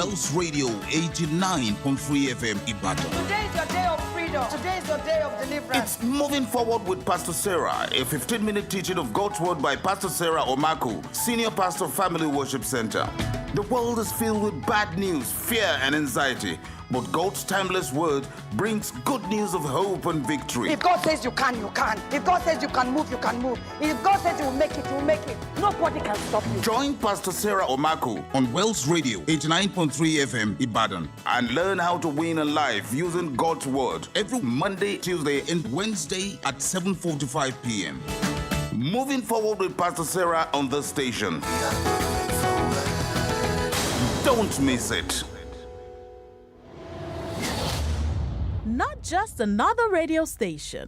Wells Radio 89.3 FM Ibadan. Today is your day of freedom. Today is your day of deliverance. It's Moving Forward with Pastor Sarah, a 15-minute teaching of God's Word by Pastor Sarah Omaku, Senior Pastor, Family Worship Center. The world is filled with bad news, fear, and anxiety. But God's timeless word brings good news of hope and victory. If God says you can, you can. If God says you can move, you can move. If God says you will make it, you will make it. Nobody can stop you. Join Pastor Sarah Omaku on Wells Radio 89.3 FM Ibadan and learn how to win in life using God's word every Monday, Tuesday, and Wednesday at 7:45 p.m. Moving Forward with Pastor Sarah on this station. Don't miss it. Not just another radio station.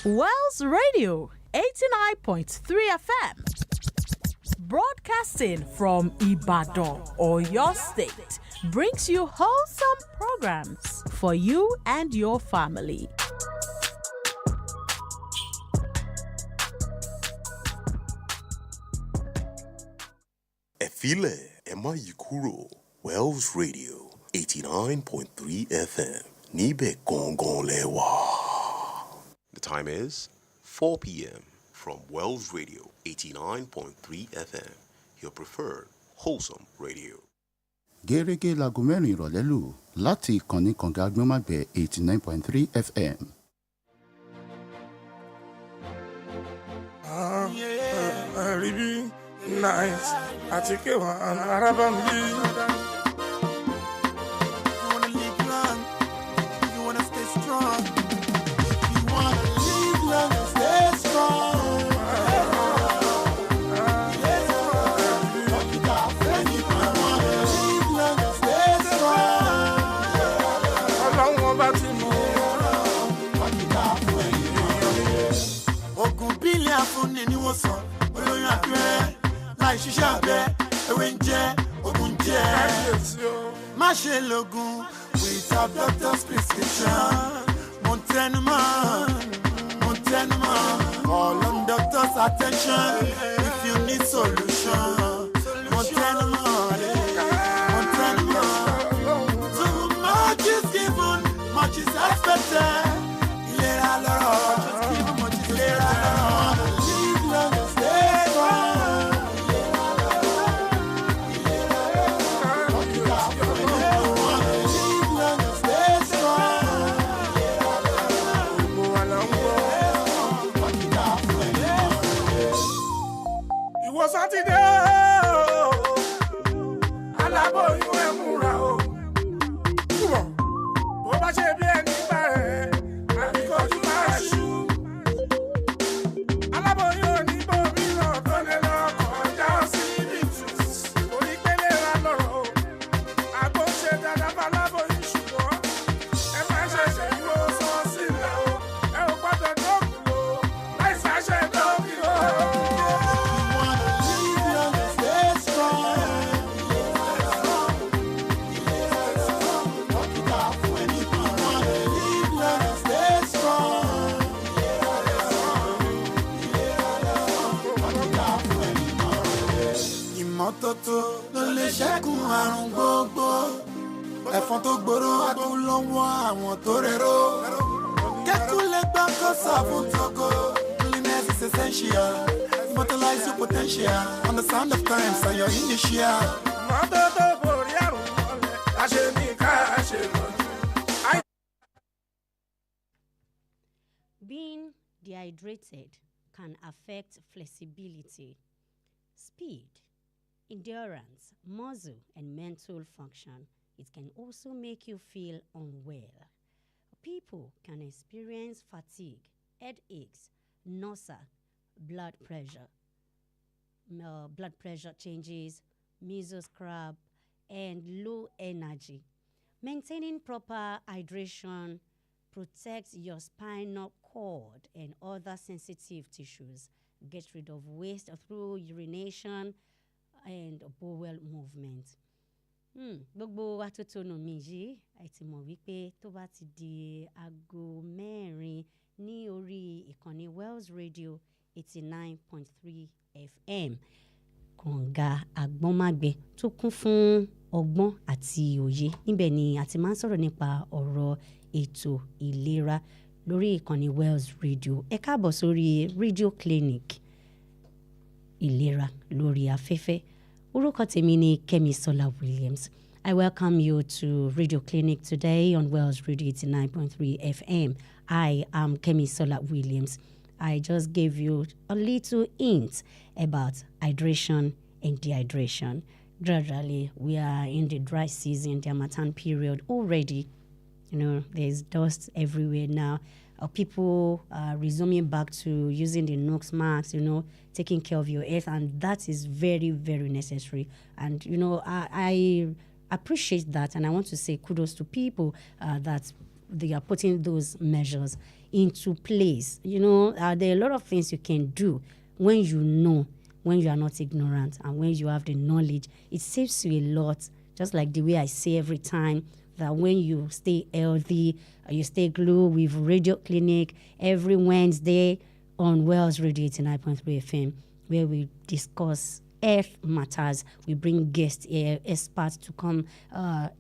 Wells Radio 89.3 FM. Broadcasting from Ibadan or your state brings you wholesome programs for you and your family. Efile Emma Yukuro, Wells Radio 89.3 FM. Nibe Gongon Lewa. The time is 4 p.m. from Wells Radio 89.3 FM, your preferred wholesome radio. Gẹ́gẹ́ láago mẹ́rin ìrọ̀lẹ́ lù láti ìkànnì kànga agbọ́nmágbẹ̀ 89.3 FM. Ribi nice àti kéwà arábà ń bí. Ṣiṣẹ́ abẹ ewé ń jẹ́ ogun jẹ́ má ṣe lògùn without doctor's prescription mo tẹnumọ́ call on doctor's attention if you need solution mo tẹnumọ́ too much is given much is expected ìlera lọ́rọ̀ ìlera lọ́rọ̀ live long and stay strong. Sátidé aláboyún ẹ̀ múra o túbọ̀ bó bá ṣe bí ẹni gbà ẹ̀ àbíkọ́jú máa ṣú aláboyún oníbòmí náà tó lè lọ kọjá sí bìtús onípele ra lọ́rọ̀ o àgbo ṣe dáadáa bá aláboyún ṣùgbọ́n ẹ má ṣe ṣe ìwọ sọ sílẹ̀ o ẹ ò gbọ́dọ̀ dọ́kùn o láì ṣàṣẹ dọ́kùn o. Ìmọ́tótó ló lè ṣẹ́gun àrùn gbogbo ẹ̀fọn tó gbòòrò àdùn lọ́wọ́ àwọn tó rẹ̀rọ. Kẹ́kùn lè gbà kó sàbùn tókò. Cleanliness is essential. Immortalize your potential. Understand the times and your initial. Ìmọ́tótó borí àrùn mọ́lẹ̀ àṣẹ ní ká ṣe lọ́jú. Being dehydrated can affect flexibility, speed, endurance, muscle, and mental function. It can also make you feel unwell. People can experience fatigue, headaches, nausea, blood pressure changes, measles cramp, and low energy. Maintaining proper hydration protects your spinal cord and other sensitive tissues. Get rid of waste through urination and bowel movement. Gbogbo atótónu mi yìí àti mọ̀ wípé tó bá ti di aago mẹ́rin ní orí ìkànnì Wells Radio 89.3 FM kànga àgbọ́nmágbẹ tó kún fún ọgbọ́n àti òye. Níbẹ̀ ni a ti máa ń sọ̀rọ̀ nípa ọ̀rọ̀ ètò ìlera lórí ìkànnì Wells Radio. Ẹ káàbọ̀ sórí Radio Clinic ìlera lórí afẹ́fẹ́. Orúkọ tèmi ni Kẹ́misọ́lá Williams. I welcome you to Radio Clinic today on Wells Radio 89.3 FM. I am Kẹ́misọ́lá Williams. I just gave you a little hint about hydration and dehydration. Gradually, we are in the dry season, the Harmattan period already. You know, there's dust everywhere now. People are resuming back to using the nose masks, you know, taking care of your health, and that is very, very necessary. And, you know, I appreciate that, and I want to say kudos to people that they are putting those measures into place. You know, there are a lot of things you can do when you know, when you are not ignorant, and when you have the knowledge. It saves you a lot, just like the way I say every time, that when you stay healthy, you stay glued with Radio Clinic every Wednesday on Wells Radio 89.3 FM, where we discuss health matters. We bring guests, experts to come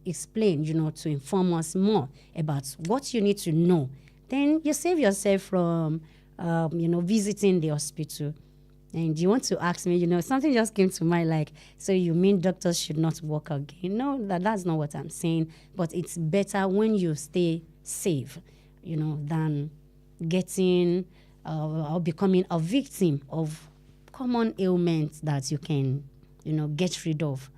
explain, you know, to inform us more about what you need to know. Then you save yourself from, you know, visiting the hospital. And you want to ask me, you know, something just came to mind, like, so you mean doctors should not work again? No, that's not what I'm saying. But it's better when you stay safe, you know, than getting or becoming a victim of common ailments that you can, you know, get rid of.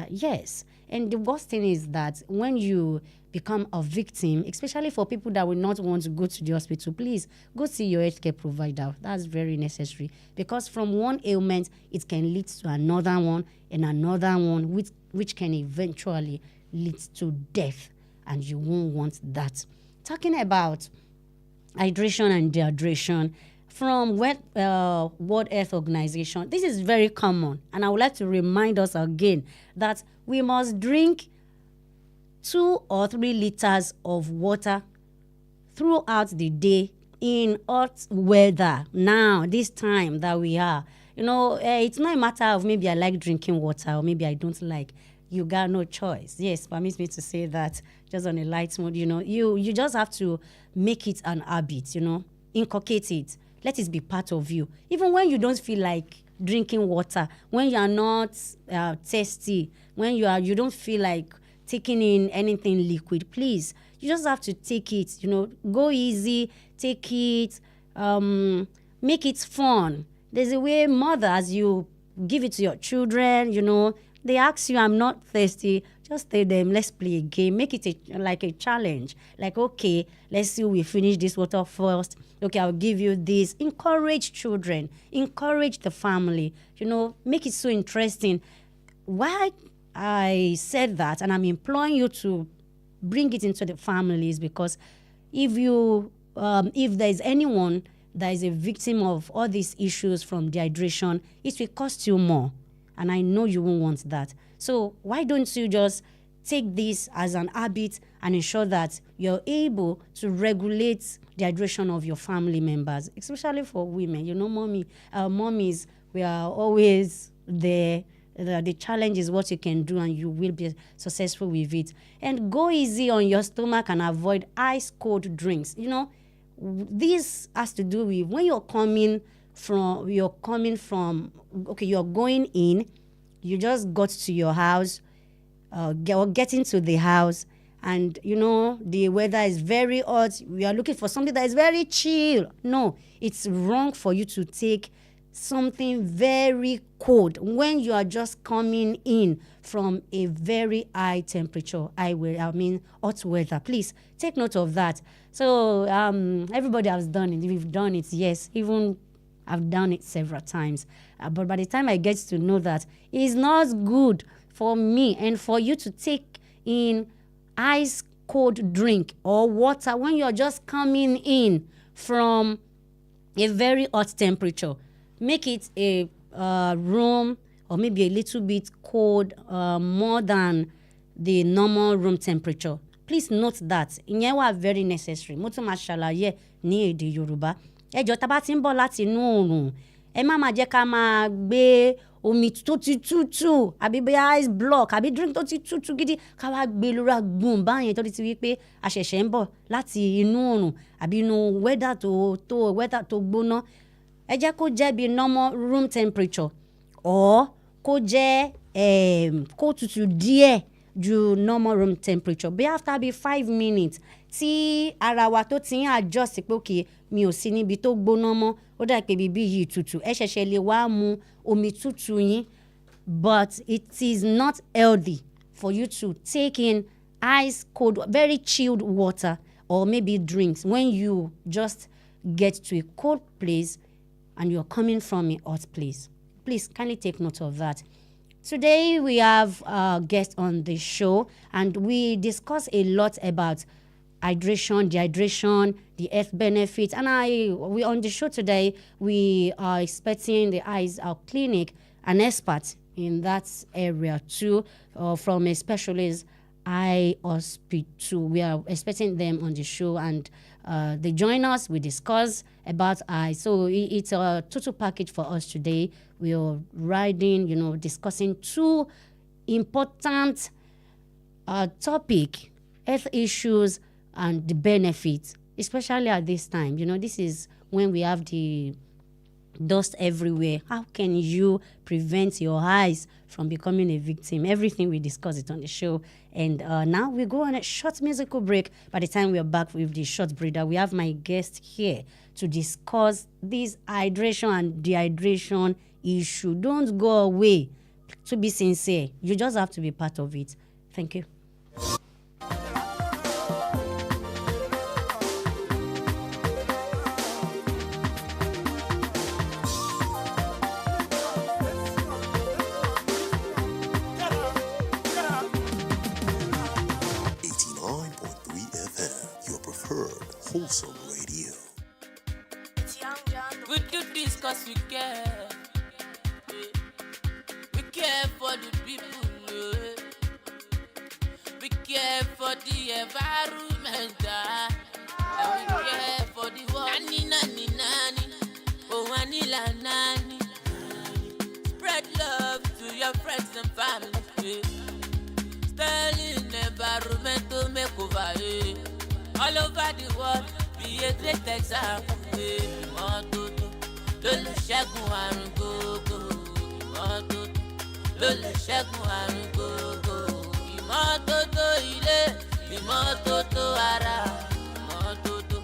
Yes. And the worst thing is that when you become a victim, especially for people that will not want to go to the hospital, please go see your healthcare provider. That's very necessary, because from one ailment, it can lead to another one and another one, which can eventually lead to death, and you won't want that. Talking about hydration and dehydration, from World Health Organization, this is very common, and I would like to remind us again that we must drink 2 or 3 liters of water throughout the day in hot weather. Now, this time that we are, you know, it's not a matter of maybe I like drinking water or maybe I don't like. You got no choice. Yes, permits me to say that just on a light mode, you know, you just have to make it an habit, you know, inculcate it. Let it be part of you. Even when you don't feel like drinking water, when you are not thirsty, when you don't feel like taking in anything liquid, please, you just have to take it, you know, go easy, take it, make it fun. There's a way mothers, you give it to your children, you know, they ask you, I'm not thirsty, just tell them, let's play a game, make it like a challenge. Like, okay, let's see, we finish this water first. Okay, I'll give you this. Encourage children, encourage the family, you know, make it so interesting. Why I said that, and I'm imploring you to bring it into the families, because if there's anyone that is a victim of all these issues from dehydration, it will cost you more. And I know you won't want that. So why don't you just take this as an habit and ensure that you're able to regulate the hydration of your family members, especially for women. You know, mommies, we are always there. The challenge is what you can do, and you will be successful with it. And go easy on your stomach and avoid ice cold drinks. You know, this has to do with when you're going in, you just got to your house, getting to the house, and you know the weather is very hot. We are looking for something that is very chill. No, it's wrong for you to take something very cold when you are just coming in from a very high temperature, hot weather. Please take note of that. So everybody has done it. We've done it, yes. Even I've done it several times. But by the time I get to know that it's not good for me and for you to take in ice cold drink or water when you're just coming in from a very hot temperature, make it a room or maybe a little bit cold, more than the normal room temperature. Please note that. Ìyẹn wà very necessary. Mo tún máa ṣàlàyé ní èdè Yorùbá. Ẹ jọ̀ọ́ tá bá ti ń bọ̀ láti inú oòrùn, ẹ má máa jẹ́ ká máa gbé omi tó ti tútù àbí bóyá ice block àbí drink tó ti tútù gidi ká wá gbé lóra gbùn báyẹn tó ti wí pé a ṣẹ̀ṣẹ̀ ń bọ̀ láti inú oòrùn àbí inú weather tó gbóná ẹ jẹ́ kó jẹ́ bí normal room temperature or kó jẹ́ kó tutù díẹ̀ ju normal room temperature bí after bí 5 minutes tí ara wa tó ti ń adjust pé òkè mi ò sí níbi tó gbóná mọ́ ó dà pé bíbí yìí tutù ẹ ṣẹ̀ṣẹ̀ lè wá mu omi tútù yín but it is not healthy for you to take in ice cold very chilled water or maybe drinks when you just get to a cold place and you're coming from a hot place. Please kindly take note of that. Today we have a guest on the show and we discuss a lot about hydration, dehydration, the health benefits. And we on the show today, we are expecting the eyes clinic, an expert in that area too, from a specialist eye hospital. We are expecting them on the show and they join us, we discuss about eye. So it's a total package for us today. We are discussing two important topic, health issues and the benefits, especially at this time. This is when we have the dust everywhere. How can you prevent your eyes from becoming a victim? Everything we discuss it on the show. And now we go on a short musical break. By the time we are back with the short breather, we have my guest here to discuss this hydration and dehydration issue. Don't go away. To be sincere, you just have to be part of it. Thank you. Wholesome radio. We do this cause we care. We care for the people. We care for the environment. And we care for the world. Nani, nani, nani. Oh, Anila, nani. Spread love to your friends and family. Sterling environment to make over. All over the world, be a great example. Ìmọ́tótó ló lè ṣẹ́gun àrùn gbogbo. Ìmọ́tótó ló lè ṣẹ́gun àrùn gbogbo. Ìmọ́tótó ilé, ìmọ́tótó ara. Ìmọ́tótó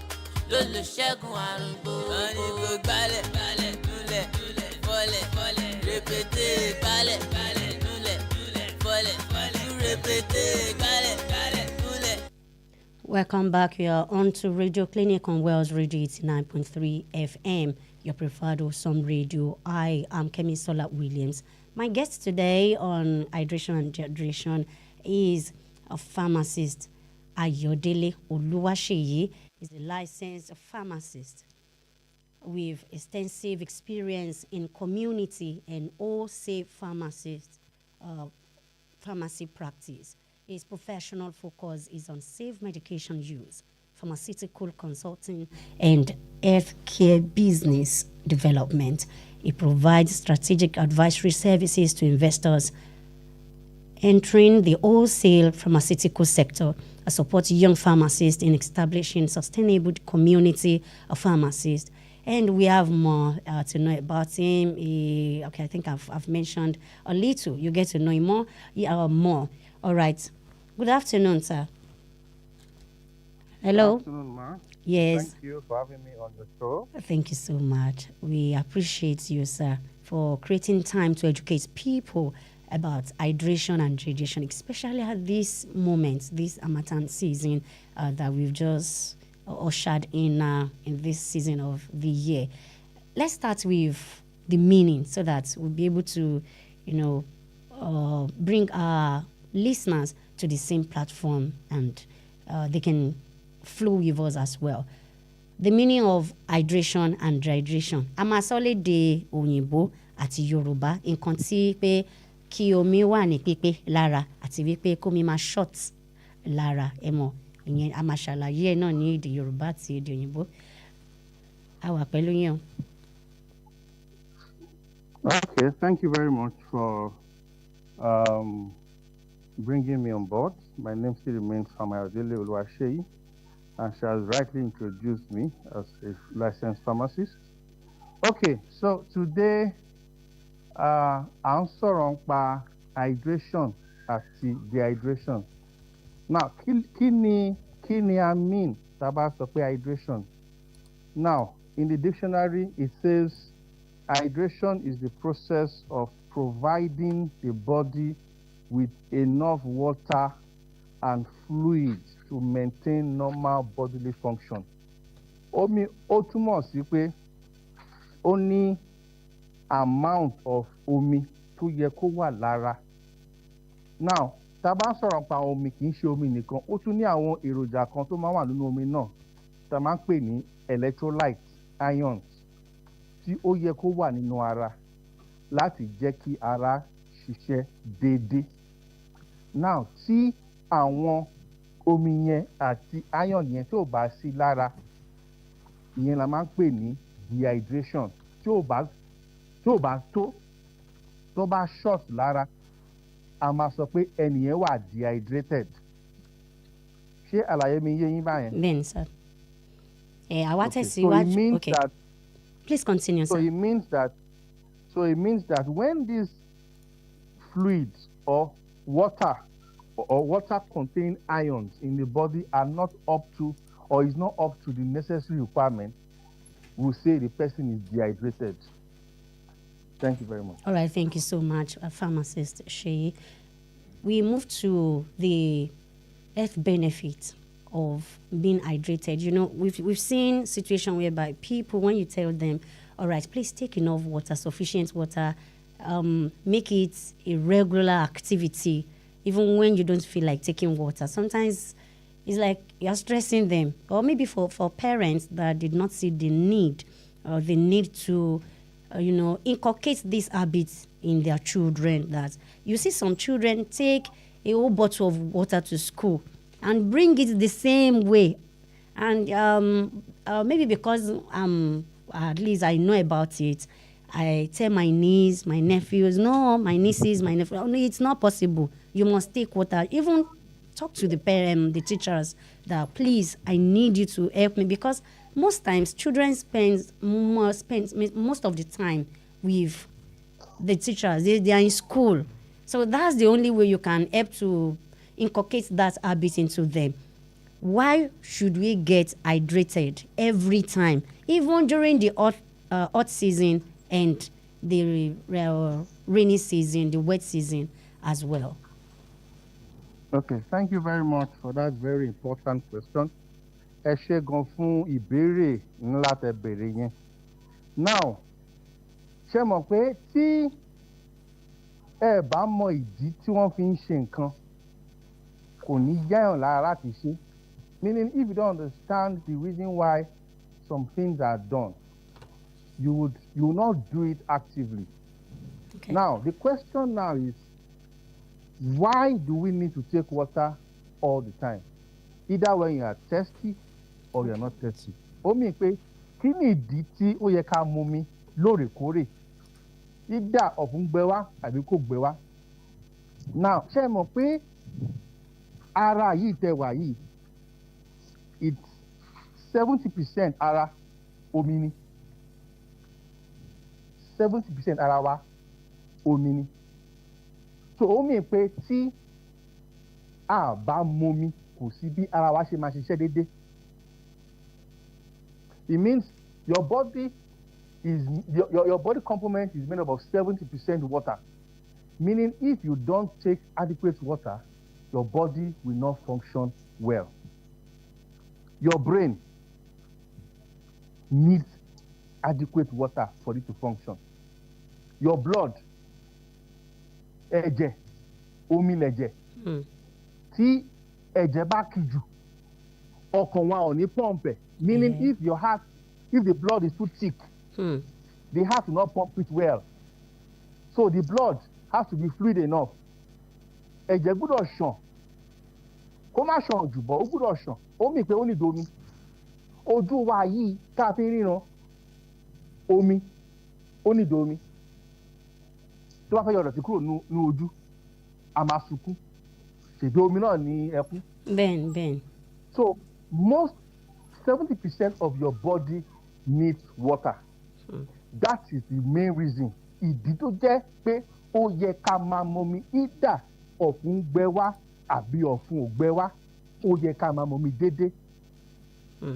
ló lè ṣẹ́gun àrùn gbogbo. Wọ́n ní kó gbálẹ̀, gbálẹ̀, núlẹ̀, núlẹ̀, fọ́lẹ̀, fọ́lẹ̀. Répété gbálẹ̀, gbálẹ̀, núlẹ̀, núlẹ̀, fọ́lẹ̀, fọ́lẹ̀. Répété gbálẹ̀, gbálẹ̀, núlẹ̀. Welcome back. You are on to Radio Clinic on Wells Radio 89.3 FM, your preferred awesome radio. I am Kemi Sola Williams. My guest today on hydration and dehydration is a pharmacist, Adelere Oluwaseyi. Is a licensed pharmacist with extensive experience in community and wholesale pharmacy practice. His professional focus is on safe medication use, pharmaceutical consulting, and healthcare business development. He provides strategic advisory services to investors entering the wholesale pharmaceutical sector and supports young pharmacists in establishing sustainable community of pharmacists. And we have more to know about him. I think I've mentioned a little. You get to know him more. All right. Good afternoon, sir. Hello. Good afternoon, ma. Yes. Thank you for having me on the show. Thank you so much. We appreciate you, sir, for creating time to educate people about hydration and radiation, especially at this moment, this Harmattan season that we've just ushered in this season of the year. Let's start with the meaning so that we'll be able to, bring our listeners to the same platform and they can flow with us as well. The meaning of hydration and dehydration. A máa sọ lédè Òyìnbó àti Yorùbá nǹkan tí pé kí omi wà ní pípé lára àti wípé kómi máa short lára ẹ mọ̀ ìyẹn a máa ṣàlàyé ẹ̀ náà ní èdè Yorùbá àti èdè Òyìnbó. A wà pẹ̀lú yín o. Okay, thank you very much for um, bringing me on board. My name still remains Adelere, and she has rightly introduced me as a licensed pharmacist. Okay, so today à ń sọ̀rọ̀ nípa hydration àti dehydration. Now, kí ni I mean tá a bá sọ pé hydration? Now, in the dictionary, it says hydration is the process of providing the body with enough water and fluids to maintain normal bodily function. Omi ó túmọ̀ sí pé ó ní amount of omi tó yẹ kó wà lára. Now, tá a bá ń sọ̀rọ̀ nípa omi kì í ṣe omi nìkan, ó tún ní àwọn èròjà kan tó máa wà nínú omi náà tá a máa ń pè ní electrolytes, ions, tí ó yẹ kó wà nínú ara láti jẹ́ kí ara ṣiṣẹ́ déédéé. Now, tí àwọn omi yẹn àti ion yẹn tí ò bá sí lára, ìyẹn la máa ń pè ní dehydration. Tí ò bá tó bá short lára, a máa sọ pé ẹnìyẹn wà dehydrated. Ṣé àlàyé mi yé yín báyẹn? Bẹ́ẹ̀ni, sir. Àwa Okay, tẹ̀síwájú. Okay. that Please continue, so sir. it means that when these fluids or water containing ions in the body are not up to or is not up to the necessary requirement, we'll say the person is dehydrated. Thank you very much. All right, thank you so much, pharmacist Sheyi. We move to the health benefit of being hydrated. You know, we've seen situation whereby people, when you tell them, all right, please take enough water, sufficient water, make it a regular activity, even when you don't feel like taking water. Sometimes it's like you're stressing them. Or maybe for parents that did not see the need or the need to, inculcate these habits in their children. That you see some children take a whole bottle of water to school and bring it the same way. And maybe because at least I know about it, I tell my niece, my nephews, no, my nieces, my nephews, no, it's not possible. You must take water. Even talk to the parents, the teachers, that please, I need you to help me, because most times children spend most of the time with the teachers. They are in school. So that's the only way you can help to inculcate that habit into them. Why should we get hydrated every time, even during the hot season and the rainy season, the wet season as well? Okay, thank you very much for that very important question. Ẹ ṣé gan fún ìbéèrè ńlá tẹ́ béèrè yẹn. Now, ṣé mọ̀ pé tí ẹ bá mọ ìdí tí wọ́n fi ń ṣe nǹkan, kò ní yáyàn lára láti ṣe. Meaning, if you don't understand the reason why some things are done, you will not do it actively. Okay. Now, the question now is, why do we need to take water all the time? Either when you are thirsty or you are not thirsty. Ó mì pé kí ni ìdí tí ó yẹ ká mu omi lóòrèkóòrè? Either ọ̀fun gbẹ wá tàbí kò gbẹ wá. Now, ṣé ẹ mọ̀ pé ara yìí tẹ́ wà yìí, it's 70% ara omi ni. 70% ara wa omi ni. So ó mì pé tí a bá momi, kò sí bí ara wa ṣe máa ṣiṣẹ́ déédéé. It means your body complement is made up of 70% water. Meaning, if you don't take adequate water, your body will not function well. Your brain needs adequate water for it to function. Your blood, ẹ̀jẹ̀, omi lẹ̀jẹ̀. Tí ẹ̀jẹ̀ bá kì jù, ọkàn wa ò ní pump ẹ̀. Meaning, if the blood is too thick, the heart will not pump it well. So the blood has to be fluid enough. Ẹ̀jẹ̀ gbọ́dọ̀ ṣàn. Kó má ṣàn jù bọ́, ó gbọ́dọ̀ ṣàn. Ó mì pé ó ní domi. Ojú wa yìí tá a fi ríran, omi, ó ní domi. tó bá fẹ́ yọ ìdọ̀tí kúrò ní ojú a máa sunkún ṣègbè omi náà ní ẹkún. bẹ́ẹ̀. So most 70% of your body needs water. That is the main reason. Ìdí tó jẹ́ pé ó yẹ ká máa mọmi ìdá ọ̀fun gbẹ wá àbí ọ̀fun ò gbẹ wá ó yẹ ká máa mọmi déédéé.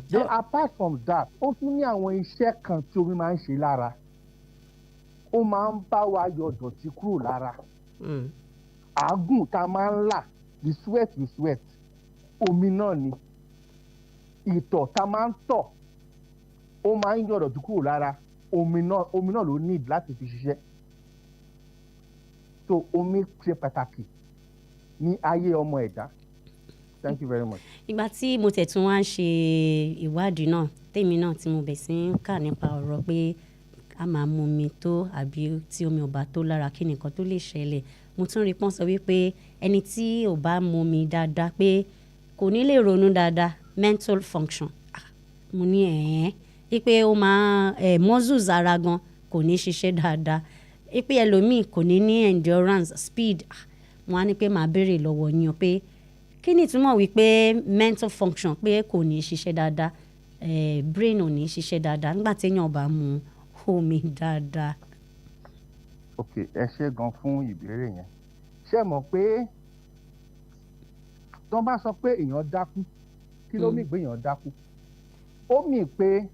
Then apart from that ó tún ní àwọn iṣẹ́ kan tí omi máa ń ṣe lára. Ó máa ń bá wa yọ ìdọ̀tí kúrò lára. Àágùn tá a máa ń là the sweat we sweat omi náà ni. Ìtọ̀ tá a máa ń tọ̀ ó máa ń yọ ìdọ̀tí kúrò lára. Omi náà ló need láti fi ṣiṣẹ́. So omi ṣe pàtàkì ní ayé ọmọ ẹ̀dá. Thank you very much. Ìgbà tí mo tẹ̀ tún wá ń ṣe ìwádìí náà tèmi náà tí mo bẹ̀ sí ń kà nípa ọ̀rọ̀ pé a máa mu omi tó àbí tí omi ò bá tó lára kí nìkan tó lè ṣẹlẹ̀ mo tún rí pọ́n sọ wípé ẹni tí ò bá mu omi dáadáa pé kò ní lè ronú dáadáa mental function. Mo ní wípé ó máa muscles ara gan kò ní ṣiṣẹ́ dáadáa wípé ẹlòmíì kò ní ní endurance speed. Wọ́n á ní pé màá béèrè lọ́wọ́ yín o pé kí ni ìtumọ̀ wípé mental function pé kò ní ṣiṣẹ́ dáadáa brain ò ní ṣiṣẹ́ dáadáa nígbà téèyàn bá mu omi dáadáa. Ok, ẹ ṣé gan fún ìbéèrè yẹn. Ṣé mọ̀ pé tó bá sọ pé èèyàn dákú kí ló mì pé èèyàn dákú? Ó mì pé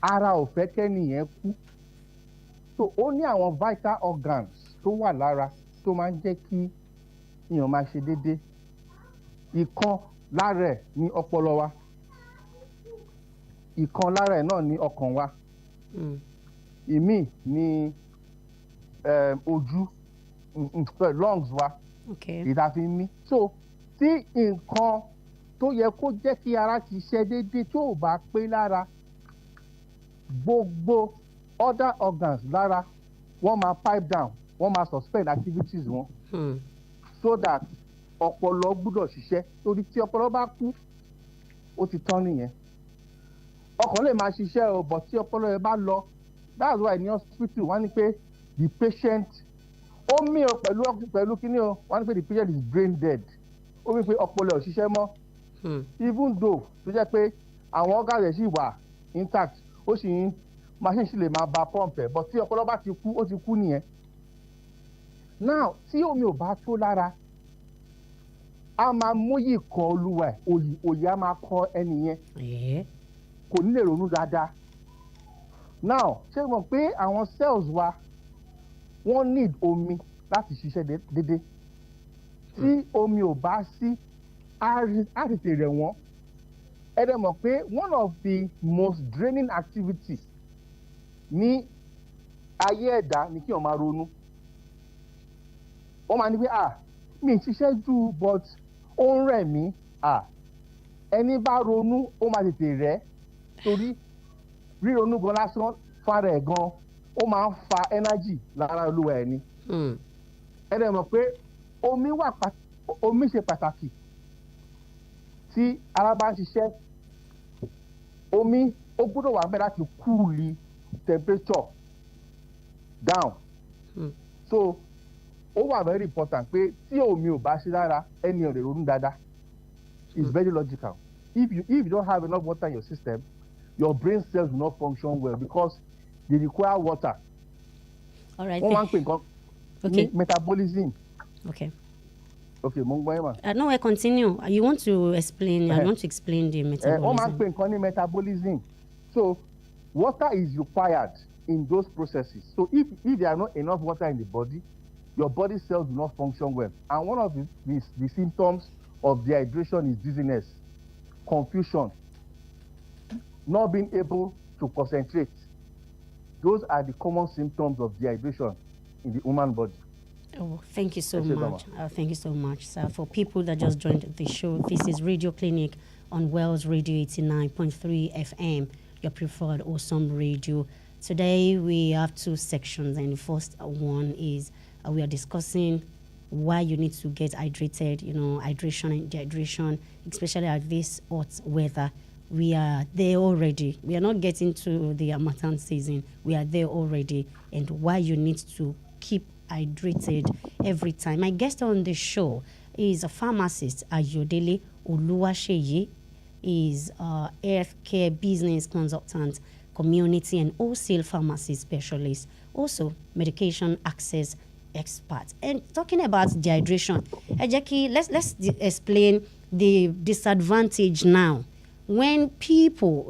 ara ò fẹ́ kẹ́ni yẹn kú. So ó ní àwọn vital organs tó wà lára tó máa ń jẹ́ kí èèyàn máa ṣe déédéé. Ìkan lára ẹ̀ ní ọpọlọ wa. Ìkan lára ẹ̀ náà ní ọkàn wa. Ìmíì ní ojú lungs wa. Ìdàfin mí. So tí nǹkan tó yẹ kó jẹ́ kí ara ti ṣe déédéé tó ò bá pé lára gbogbo other organs lára wọ́n máa pipe down wọ́n máa suspend activities wọn. So that ọpọlọ gbúdọ̀ ṣiṣẹ́ torí tí ọpọlọ bá kú ó ti tán nìyẹn. Ọkàn lè máa ṣiṣẹ́ o but tí ọpọlọ yẹn bá lọ that's why ní hospital wọ́n ní pé the patient ó mí o pẹ̀lú kíní o wọ́n ní pé the patient is brain dead. Ó wí pé ọpọlọ ò ṣiṣẹ́ mọ́. Even though tó jẹ́ pé àwọn organs rẹ̀ ṣì wà intact ó sì ń machine sì lè máa ba pump ẹ̀ but tí ọpọlọ bá ti kú ó ti kú nìyẹn. Now tí omi ò bá tó lára a máa múyì kan olúwa ẹ̀ òyì á máa kọ ẹni yẹn kò ní lè ronú dáadáa. Now ṣé mọ̀ pé àwọn cells wa wọ́n need omi láti ṣiṣẹ́ déédéé. Tí omi ò bá sí á tètè rẹ̀ wọ́n. Ẹ dẹ̀ mọ̀ pé one of the most draining activities ní ayé ẹ̀dá ni kí wọ́n máa ronú. Wọ́n máa ní pé mi ì ṣiṣẹ́ jù but ó ń rẹ̀ mí. Ẹni bá ronú ó máa tètè rẹ̀ torí ríronú gan lásán fara ẹ̀ gan ó máa ń fa energy lára olúwa ẹ̀ ni. Ẹ dẹ̀ mọ̀ pé omi ṣe pàtàkì tí ara bá ń ṣiṣẹ́. Omi ó gbọ́dọ̀ wà bẹ́ẹ̀ láti cool temperature down. So ó wà very important pé tí omi ò bá ṣe lára ẹni ò lè ronú dáadáa. It's very logical. If you don't have enough water in your system, your brain cells will not function well because they require water. All right. Wọ́n máa ń pè nǹkan ní metabolism. Okay, mo ń gbọ́ yín mà. No, I continue. You want to explain? I want to explain the metabolism. Wọ́n máa ń pè nǹkan ní metabolism. So water is required in those processes. So if there are not enough water in the body, your body cells do not function well. And one of the symptoms of dehydration is dizziness, confusion, not being able to concentrate. Those are the common symptoms of dehydration in the human body. Oh, thank you so much. Thank you so much, sir. For people that just joined the show, this is Radio Clinic on Wells Radio 89.3 FM, your preferred awesome radio. Today we have two sections, and the first one is we are discussing why you need to get hydrated, hydration and dehydration, especially at this hot weather. We are there already. We are not getting to the Harmattan season. We are there already, and why you need to keep hydrated every time. My guest on the show is a pharmacist, Adelere Oluwaseyi. Is a healthcare business consultant, community and wholesale pharmacy specialist, also medication access expert. And talking about dehydration, Ejeki, let's explain the disadvantage now. When people,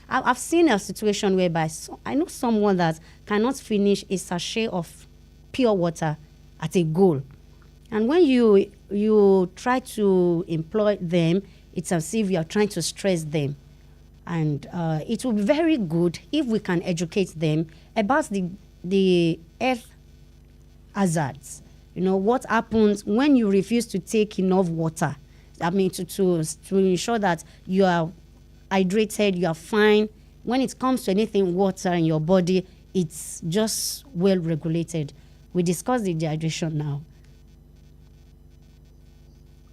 I've seen a situation whereby I know someone that cannot finish a sachet of pure water at a goal. And when you try to employ them, it's as if you are trying to stress them. And it will be very good if we can educate them about the health hazards. What happens when you refuse to take enough water. I mean, to ensure that you are hydrated, you are fine. When it comes to anything water in your body, it's just well regulated. We discussed the dehydration now.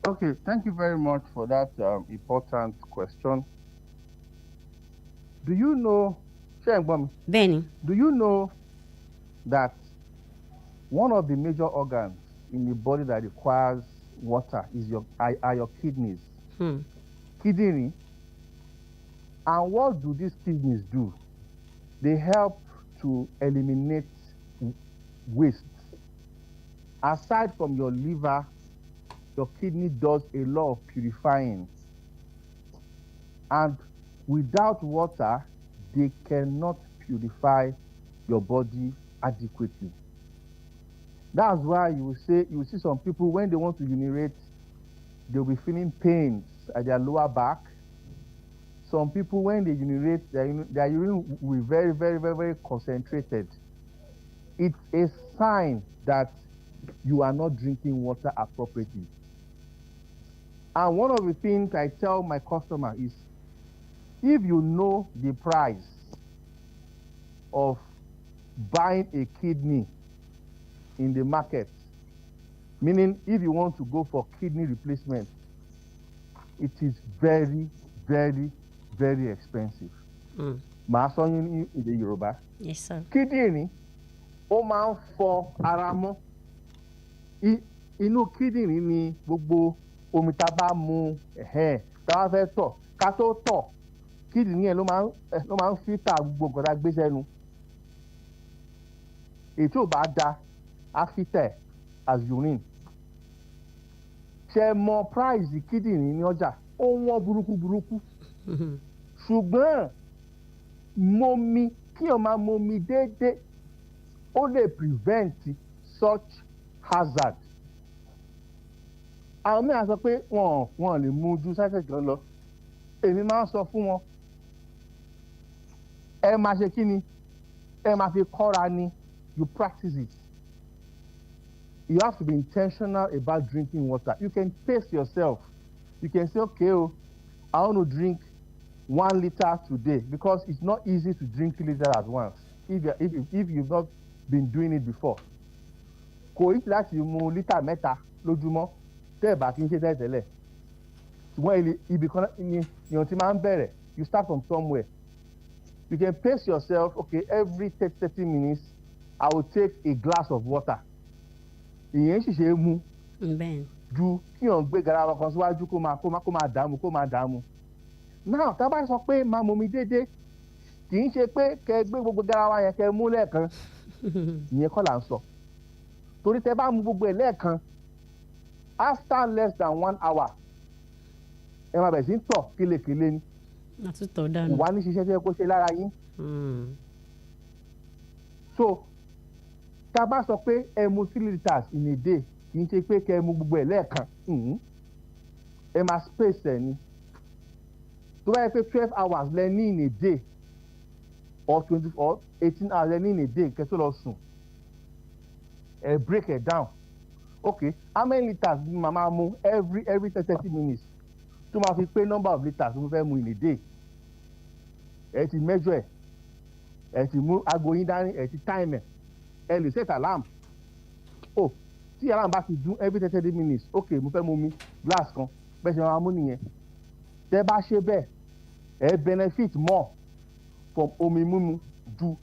Okay, thank you very much for that important question. Do you know, Benny, do you know that one of the major organs in the body that requires water is are your kidneys? Kidney. And what do these kidneys do? They help to eliminate waste. Aside from your liver, your kidney does a lot of purifying. And without water, they cannot purify your body adequately. That's why you will see some people when they want to urinate, they'll be feeling pains at their lower back. Some people when they urinate, their urine will be very, very, very, very concentrated. It's a sign that you are not drinking water appropriately. And one of the things I tell my customer is, if you know the price of buying a kidney in the market, meaning if you want to go for kidney replacement, it is very, very, very expensive. Màá sọ yín ní èdè Yorùbá. Yes, sir. Kídìnrín, ó máa ń fọ ara mọ́. Inú kídìnrín ni gbogbo omi tá bá mu tá bá fẹ́ tọ̀ ká tó tọ̀ kídìnrín yẹn ló máa ń filter gbogbo nǹkan tá gbé sẹ́nu. Èyí tí ò bá da á filter as urine. Ṣé mọ price kídìnrín ní ọjà? Ó wọ́n burúkú. Ṣùgbọ́n momi kí o máa momi déédéé ó lè prevent such hazard. Àwọn mìíràn sọ pé wọn lè mu ju sachet kan lọ. Èmi máa ń sọ fún wọn, ẹ máa ṣe kí ni? Ẹ máa fi kọ́ra ni. You practice it. You have to be intentional about drinking water. You can pace yourself. You can say, okay, I want to drink 1 liter today, because it's not easy to drink 2 liters at once if you've not been doing it before. Kò í láti mu lítà mẹ́ta lójúmọ́ tẹ́ ẹ̀ bá kí n ṣe tẹ́lẹ̀. Ṣùgbọ́n ibì kan ni èèyàn ti máa ń bẹ̀rẹ̀. You start from somewhere. You can pace yourself, okay, every 30 minutes, I will take a glass of water. Ìyẹn sì ṣe é mu. Ju kí èèyàn gbé garawa kan síwájú kó máa dààmú. Now, tá a bá sọ pé máa momi déédéé, kì í ṣe pé kẹ́ gbé gbogbo garawa yẹn kẹ́ mú lẹ́ẹ̀kan. Ìyẹn kọ́ là ń sọ. Torí tẹ́ bá mu gbogbo ẹ̀ lẹ́ẹ̀kan, after less than 1 hour, ẹ máa bẹ̀rẹ̀ sí ń tọ̀ kélekèle ni. Kò wá ní ṣiṣẹ́ tí ẹ kó ṣe lára yín. So, tá a bá sọ pé ẹ mu 3 liters in a day, kì í ṣe pé kẹ́ mu gbogbo ẹ̀ lẹ́ẹ̀kan. Ẹ máa space ẹ̀ ni. Tó bá yẹ pé 12 hours lẹ ní in a day or 18 hours lẹ ní in a day kẹ́ tó lọ sùn, ẹ break it down. Okay, how many liters ni màmá mu every 30 minutes tó máa fi pé number of liters mo fẹ́ mu in a day? Ẹ ti measure ẹ ti mú aago yín dání, ẹ ti time ẹ lè set alarm. Tí alarm bá ti dún every 30 minutes, okay, mo fẹ́ mu omi glass kan, bẹ́ẹ̀ ṣe máa mú nìyẹn. Tẹ́ bá ṣe bẹ́ẹ̀, ẹ benefit more from omi mímu ju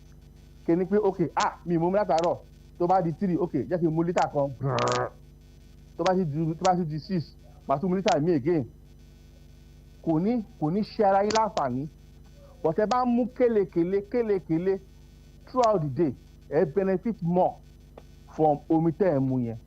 kẹ́ni pé okay, mi mú mi látàárọ̀ tó bá di 3 ok jẹ́ kí n mú lítà kan tó bá ti di 6 màá tún mú lítà mi again kò ní ṣe ara yín láǹfààní but ẹ bá mú kélekèle throughout the day ẹ benefit more from omi tẹ́ ẹ mú yẹn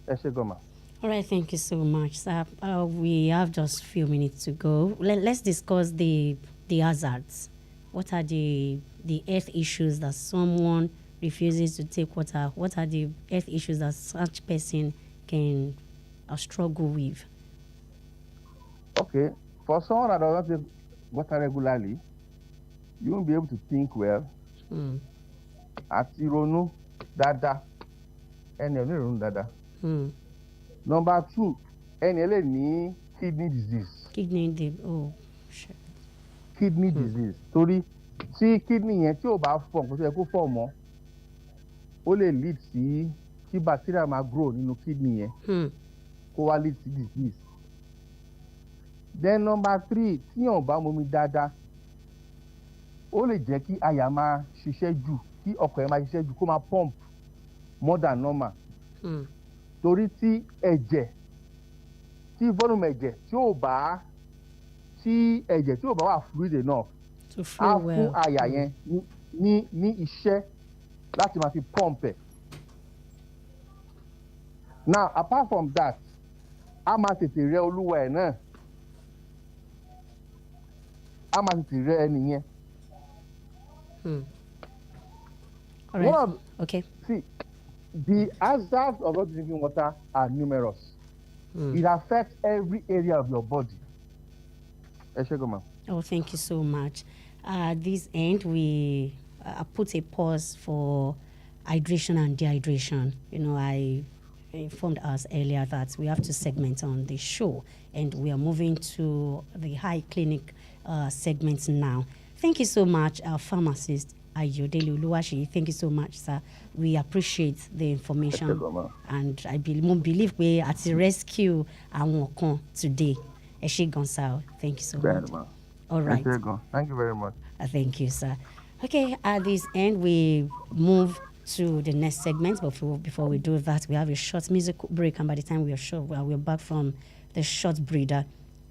ẹ ṣe gan ma. All right, thank you so much, sir. We have just a few minutes to go. Let's discuss the hazards. What are the health issues that someone refuses to take water? What are the health issues that such person can struggle with? Okay, for someone that doesn't take water regularly, you won't be able to think well. Àti ronú dáadáa, ẹni ò ní ronú dáadáa. Number 2, ẹni lè ní kidney disease. Kidney disease. Torí tí kidney yẹn tí ò bá fọ̀ kó tó yẹ kó fọ̀ mọ́, ó lè lead sí kí bacteria máa grow nínú kidney yẹn. Kó wá lead sí disease. Then number 3, tíyàn ò bá momi dáadáa, ó lè jẹ́ kí àyà máa ṣiṣẹ́ jù, kí ọkàn ẹ̀ máa ṣiṣẹ́ jù, kó máa pump more than normal. Torí tí volume ẹ̀jẹ̀ tí ẹ̀jẹ̀ tí ò bá wà fluid enough, á fún àyà yẹn ní iṣẹ́ láti máa fi pump ẹ̀. Now apart from that, a máa tètè rẹ olúwa ẹ̀ náà. A máa tètè rẹ ẹni yẹn. All right. Okay. See, the hazards of not drinking water are numerous. It affects every area of your body. Oh, thank you so much. At this end, we put a pause for hydration and dehydration. You know, I informed us earlier that we have to segment on the show, and we are moving to the high clinic segments now. Thank you so much, our pharmacist, Adelere Oluwaseyi. Thank you so much, sir. We appreciate the information, and I believe we at the rescue àwọn kan today. Eshe Gonçalves, thank you so much. All right. Thank you very much. Thank you, sir. Okay, at this end, we move to the next segment. But before we do that, we have a short music break, and by the time we're back from the short breather,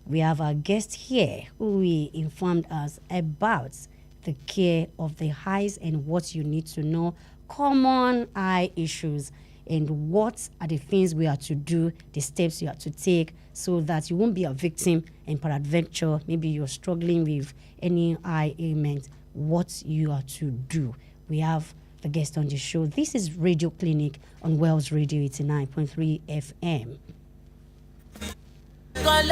we have our guest here who informed us about the care of the eyes and what you need to know, common eye issues, and what are the things we are to do, the steps you have to take so that you won't be a victim and peradventure, maybe you're struggling with any eye ailment, what you are to do. We have the guest on the show. This is Radio Clinic on Wells Radio 89.3 FM. Spread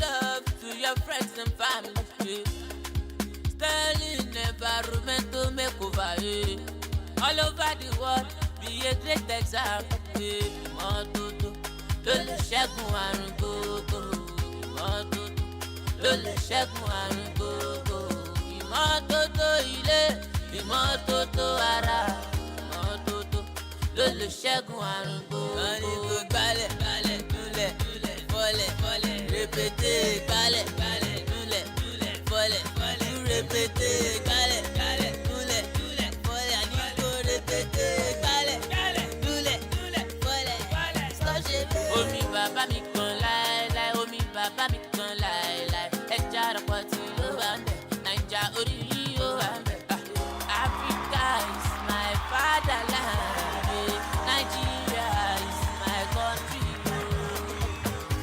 love to your friends and family. Sterling environmental makeover. All over the world, be a great example. Ìmọ́tótó ló lè ṣẹ́gun àrùn gbogbo. Ìmọ́tótó ló lè ṣẹ́gun àrùn gbogbo. Ìmọ́tótó ilé, ìmọ́tótó ara. Ìmọ́tótó ló lè ṣẹ́gun àrùn gbogbo. Wọ́n ní kó gbálẹ̀, núlẹ̀, fọ́lẹ̀, répété, gbálẹ̀, núlẹ̀, fọ́lẹ̀, répété, gbálẹ̀, núlẹ̀, fọ́lẹ̀, àní kó répété, gbálẹ̀, núlẹ̀, fọ́lẹ̀. Stop ṣe bẹ́ẹ̀. Omi bàbá mi kan láéláé, omi bàbá mi kan láéláé. Ẹja àrọ̀pọ̀ tí ló wà ń bẹ̀, Naija orí yìí ó wà ń bẹ̀. Africa is my fatherland, Nigeria is my country.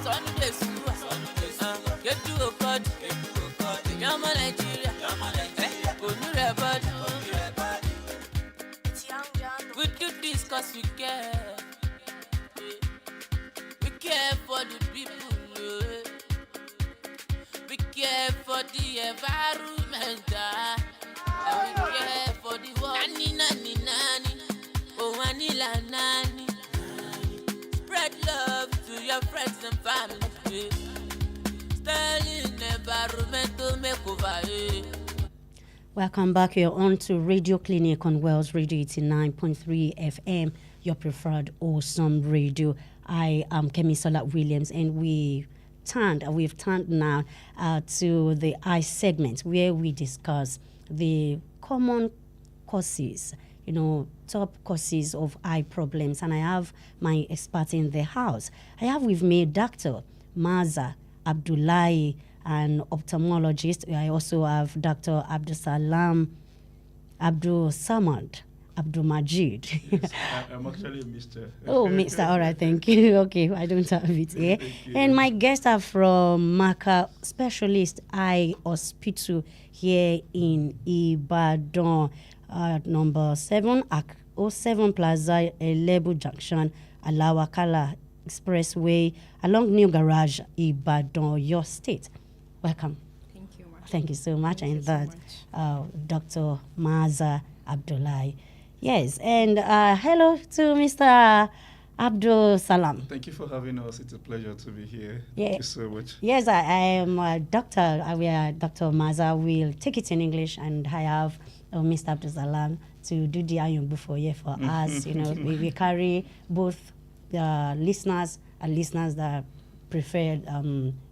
Sọ́nù lè sùn wá, kéjú òkọ́dù, èmi ọmọ Nàìjíríà, kò ní rẹ̀ bọ́dù. We do this cause we care. We care for the people. We care for the environment. And we care for the world. Nani. Oh, Anila Nani. Spread love to your friends and family. Sterling environmental makeover. Welcome back. You're on to Radio Clinic on Wells Radio 89.3 FM, your preferred awesome radio. I am Kemisola Williams, and we we've turned now to the eye segment where we discuss the common causes, top causes of eye problems. And I have my expert in the house. I have with me Dr. Maza Abdullahi, an ophthalmologist. I also have Dr. Abdusalam Abdul Samad Abdul Majid. Yes, I'm actually Mr. Oh, Mr. All right, thank you. Okay, I don't have it here. And my guests are from Maka Specialist Eye Hospital here in Ibadan, number 7, 07 Plaza, Elebu Junction, Alawakala Expressway, along New Garage, Ibadan, your state. Welcome. Thank you, Mark. Thank you so much. Thank And you so that, Dr. Maza Abdullahi. Yes, and hello to Mr. Abdul Salam. Thank you for having us. It's a pleasure to be here. Yeah. Thank you so much. Yes, I am a doctor. Dr. Maza will take it in English, and I have Mr. Abdul Salam to do the ayung for you for us. We carry both the listeners and listeners that prefer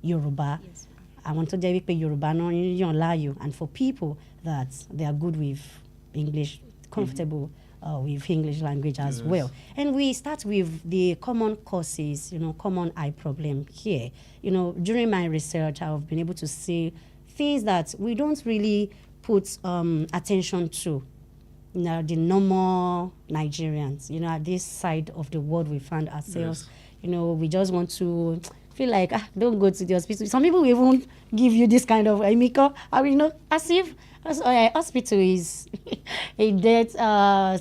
Yoruba. Yes. I want to say Yoruba no you, and for people that they are good with English, comfortable with English language as well. And we start with the common causes, common eye problem here. During my research, I've been able to see things that we don't really put attention to. The normal Nigerians, at this side of the world we find ourselves, we just want to feel like, don't go to the hospital. Some people will even give you this kind of, as if hospital is a death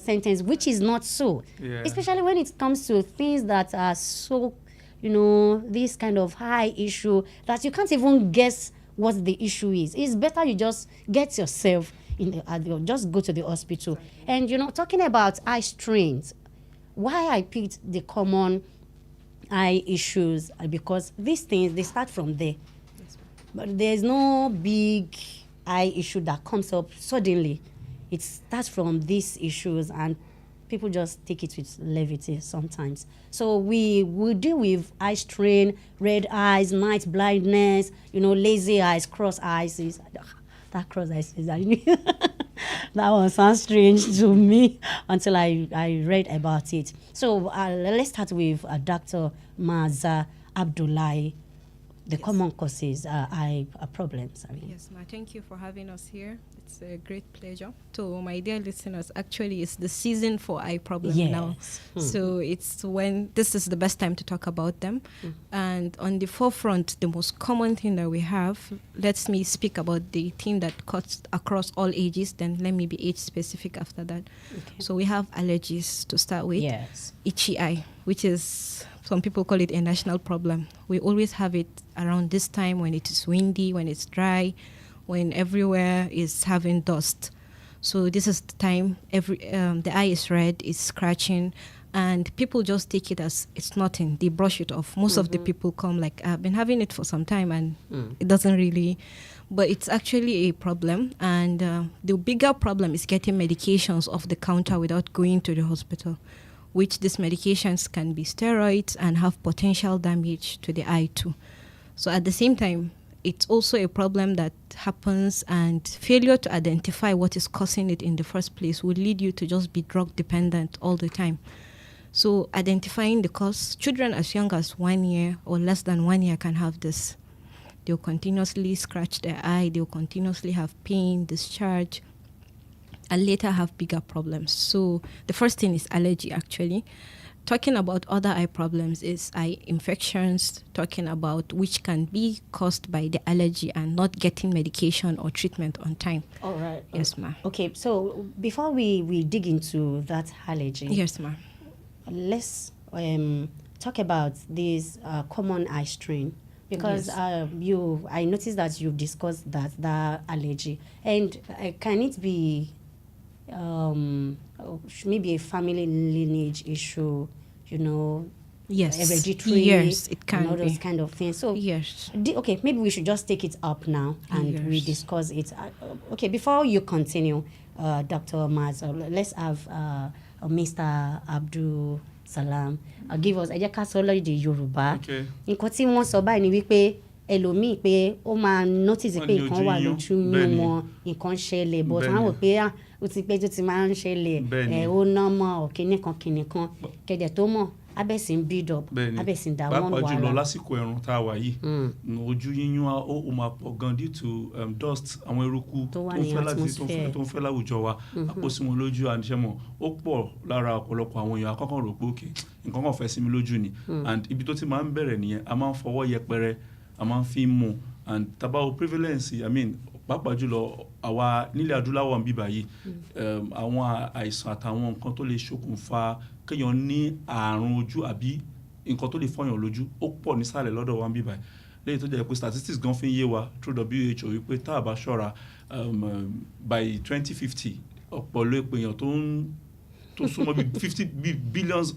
sentence, which is not so. Yeah. Especially when it comes to things that are so, this kind of high issue that you can't even guess what the issue is. It's better you just get yourself just go to the hospital. And, talking about eye strains, why I picked the common eye issues, because these things, they start from there. But there's no big eye issue that comes up suddenly. It starts from these issues, and people just take it with levity sometimes. So we deal with eye strain, red eyes, night blindness, lazy eyes, cross eyes. That cross eyes is that one sounds strange to me until I read about it. So let's start with Dr. Maza Abdullahi. The common causes eye problems. Yes, ma. Thank you for having us here. It's a great pleasure. To my dear listeners, actually, it's the season for eye problems now. So it's when this is the best time to talk about them. And on the forefront, the most common thing that we have, let me speak about the thing that cuts across all ages, then let me be age specific after that. Okay. So we have allergies to start with. Yes. Itchy eye, which is, some people call it a national problem. We always have it around this time when it is windy, when it's dry, when everywhere is having dust. So this is the time the eye is red, it's scratching, and people just take it as it's nothing. They brush it off. Most of the people come like, I've been having it for some time, and it doesn't really, but it's actually a problem. And the bigger problem is getting medications off the counter without going to the hospital, which these medications can be steroids and have potential damage to the eye too. So at the same time, it's also a problem that happens, and failure to identify what is causing it in the first place will lead you to just be drug dependent all the time. So identifying the cause, children as young as 1 year or less than 1 year can have this. They'll continuously scratch their eye, they'll continuously have pain, discharge, and later have bigger problems. So the first thing is allergy, actually. Talking about other eye problems is eye infections, talking about which can be caused by the allergy and not getting medication or treatment on time. All right. Yes, ma'am. Okay, so before we dig into that allergy. Yes, ma'am. Let's talk about this common eye strain. Because Yes. I noticed that you've discussed that allergy. And can it be maybe a family lineage issue, Yes. hereditary, Yes, it can and all those be. kind of things. So Yes. okay, maybe we should just take it up now and we Yes. discuss it. Okay, before you continue, Dr. Maz, let's have Mr. Abdul salam. Give us ẹ jẹ́ ká sọ lóde Yorùbá. Okay. Nǹkan tí wọ́n sọ báyìí ni wípé ẹlòmíì pé ó máa notice pé nǹkan wà lójú yín wọn, nǹkan ṣẹlẹ̀, but wọ́n wò pé ó ti pẹ́ tó ti máa ń ṣẹlẹ̀, ó ná mọ́ kìnìkan kẹ̀dẹ̀ tó mọ̀ abẹ́sìn build up, abẹ́sìn dá one wàhálà. Pàápàá jùlọ lásìkò ẹ̀rùn tá a wà yìí, ojú yíyún ó máa pọ̀ gan due to dust, àwọn eruku tó ń fẹ́ láwùjọ wa, àpò sí wọn lójú àníṣẹ́mọ̀ ó pọ̀ lára ọ̀pọ̀lọpọ̀ àwọn èèyàn akọ́kọ́ rò pé òkè nǹkan kan fẹ́ sí mi lójú ni, and ibi tó ti máa ń bẹ̀rẹ̀ nìyẹn, a máa ń fọwọ́ yẹpẹrẹ, a máa ń fi mú, and tabawo prevalence, pàápàá jùlọ àwa nílẹ̀ adúláwọ̀ ń bíbà yìí, àwọn àìsàn àtàwọn nǹkan tó lè ṣokùnfà kéèyàn ní àrùn ojú àbí nǹkan tó lè fọyàn lójú ó pọ̀ nísàlẹ̀ lọ́dọ̀ wa ń bíbà yìí, lẹ́yìn tó jẹ́ pé statistics gan fi ń yé wa through WHO wípé tá a bá ṣọ́ra by 2050 ọ̀pọ̀lọpọ̀ èèyàn tó súnmọ́ bí 50 billions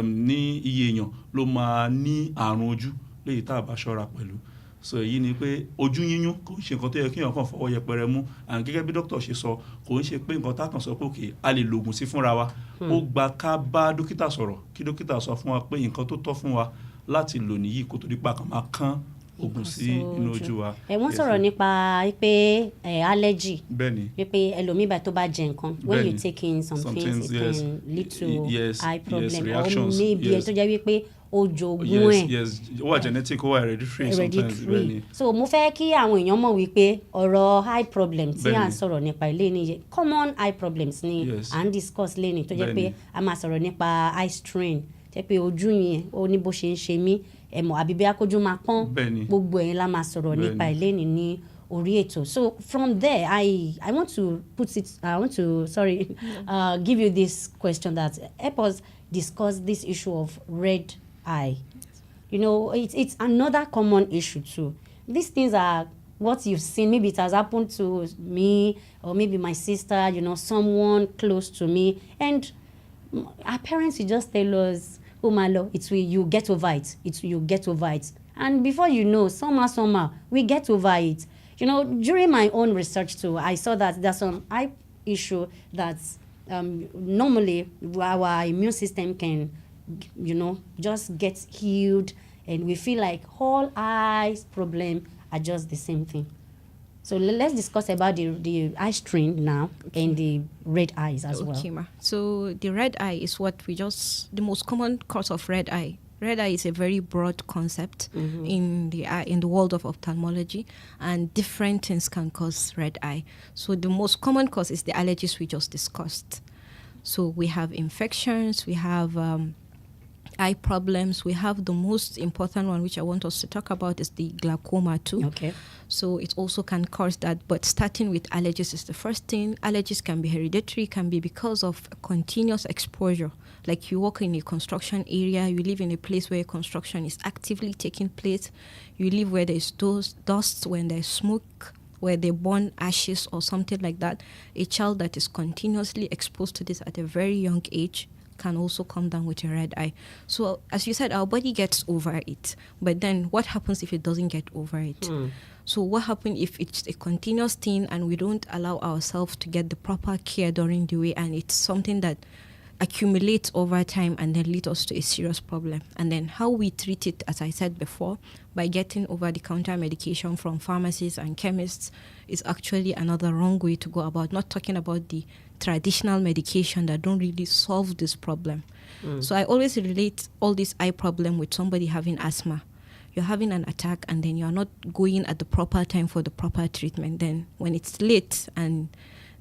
ní iye èèyàn ló máa ní àrùn ojú lẹ́yìn tá a bá ṣọ́ra pẹ̀lú. So èyí ni pé ojú yíyún kò ń ṣe nǹkan tó yẹ kí èèyàn kàn fọwọ́ yẹpẹrẹ mú, and gẹ́gẹ́ bí dókítà ṣe sọ kò ń ṣe pé nǹkan tá a kàn sọ pé òkè a lè lògùn sí fúnra wa, ó gba ká bá dókítà sọ̀rọ̀ kí dókítà sọ fún wa pé nǹkan tó tọ́ fún wa láti lò nìyí kó tó dípa kan máa kán oògùn sí inú ojú wa. Wọ́n sọ̀rọ̀ nípa pé allergy, bẹ́ẹ̀ni, pé ẹlòmíì bá tó bá jẹ nǹkan, when you take in some things it can lead to eye problem, or maybe tó jẹ́ wípé ó jogún ẹ̀. Yes, ó wà genetic, ó wà hereditary sometimes. Bẹ́ẹ̀ni. So mo fẹ́ kí àwọn èèyàn mọ̀ wípé ọ̀rọ̀ eye problem tí à ń sọ̀rọ̀ nípa ilé ní common eye problems ni à ń discuss lẹ́ni tó jẹ́ pé a máa sọ̀rọ̀ nípa eye strain, jẹ́ pé ojú yẹn ó ní bó ṣe ń ṣe mí, ẹ̀mọ̀ àbí bí akójú máa pọ́n, gbogbo ẹ̀yin la máa sọ̀rọ̀ nípa ilé ní orí ètò. So from there I want to give you this question that help us discuss this issue of red eye. It's another common issue too. These things are what you've seen. Maybe it has happened to me or maybe my sister, someone close to me, and our parents will just tell us, oh my lord, you get over it, you get over it, and before you know, somehow we get over it. During my own research too, I saw that there's some eye issue that normally our immune system can just get healed, and we feel like all eyes problem are just the same thing. So let's discuss about the eye strain now and the red eyes as well. Okay, ma. So the red eye is the most common cause of red eye. Red eye is a very broad concept in the world of ophthalmology, and different things can cause red eye. So the most common cause is the allergies we just discussed. So we have infections, we have eye problems. We have the most important one, which I want us to talk about, is the glaucoma too. Okay. So it also can cause that, but starting with allergies is the first thing. Allergies can be hereditary, can be because of continuous exposure. Like you work in a construction area, you live in a place where construction is actively taking place, you live where there's dust, when there's smoke, where they burn ashes or something like that. A child that is continuously exposed to this at a very young age can also come down with a red eye. So as you said, our body gets over it, but then what happens if it doesn't get over it? So what happens if it's a continuous thing and we don't allow ourselves to get the proper care during the way, and it's something that accumulates over time and then leads us to a serious problem? And then how we treat it, as I said before, by getting over-the-counter medication from pharmacies and chemists, is actually another wrong way to go about, not talking about the traditional medication that don't really solve this problem. So I always relate all this eye problem with somebody having asthma. You're having an attack and then you're not going at the proper time for the proper treatment. Then when it's late and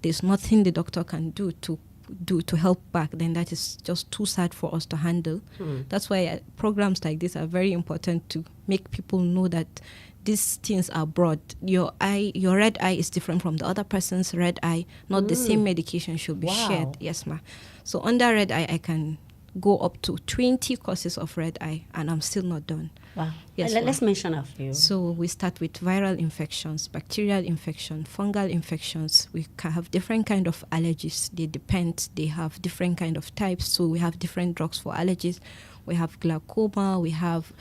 there's nothing the doctor can do to help back, then that is just too sad for us to handle. That's why programs like this are very important, to make people know that these things are broad. Your red eye is different from the other person's red eye. Not the same medication should be shared. Yes, ma. So under red eye, I can go up to 20 causes of red eye, and I'm still not done. Wow. Yes, let's mention a few. So we start with viral infections, bacterial infection, fungal infections. We can have different kind of allergies. They depend. They have different kind of types. So we have different drugs for allergies. We have glaucoma. We have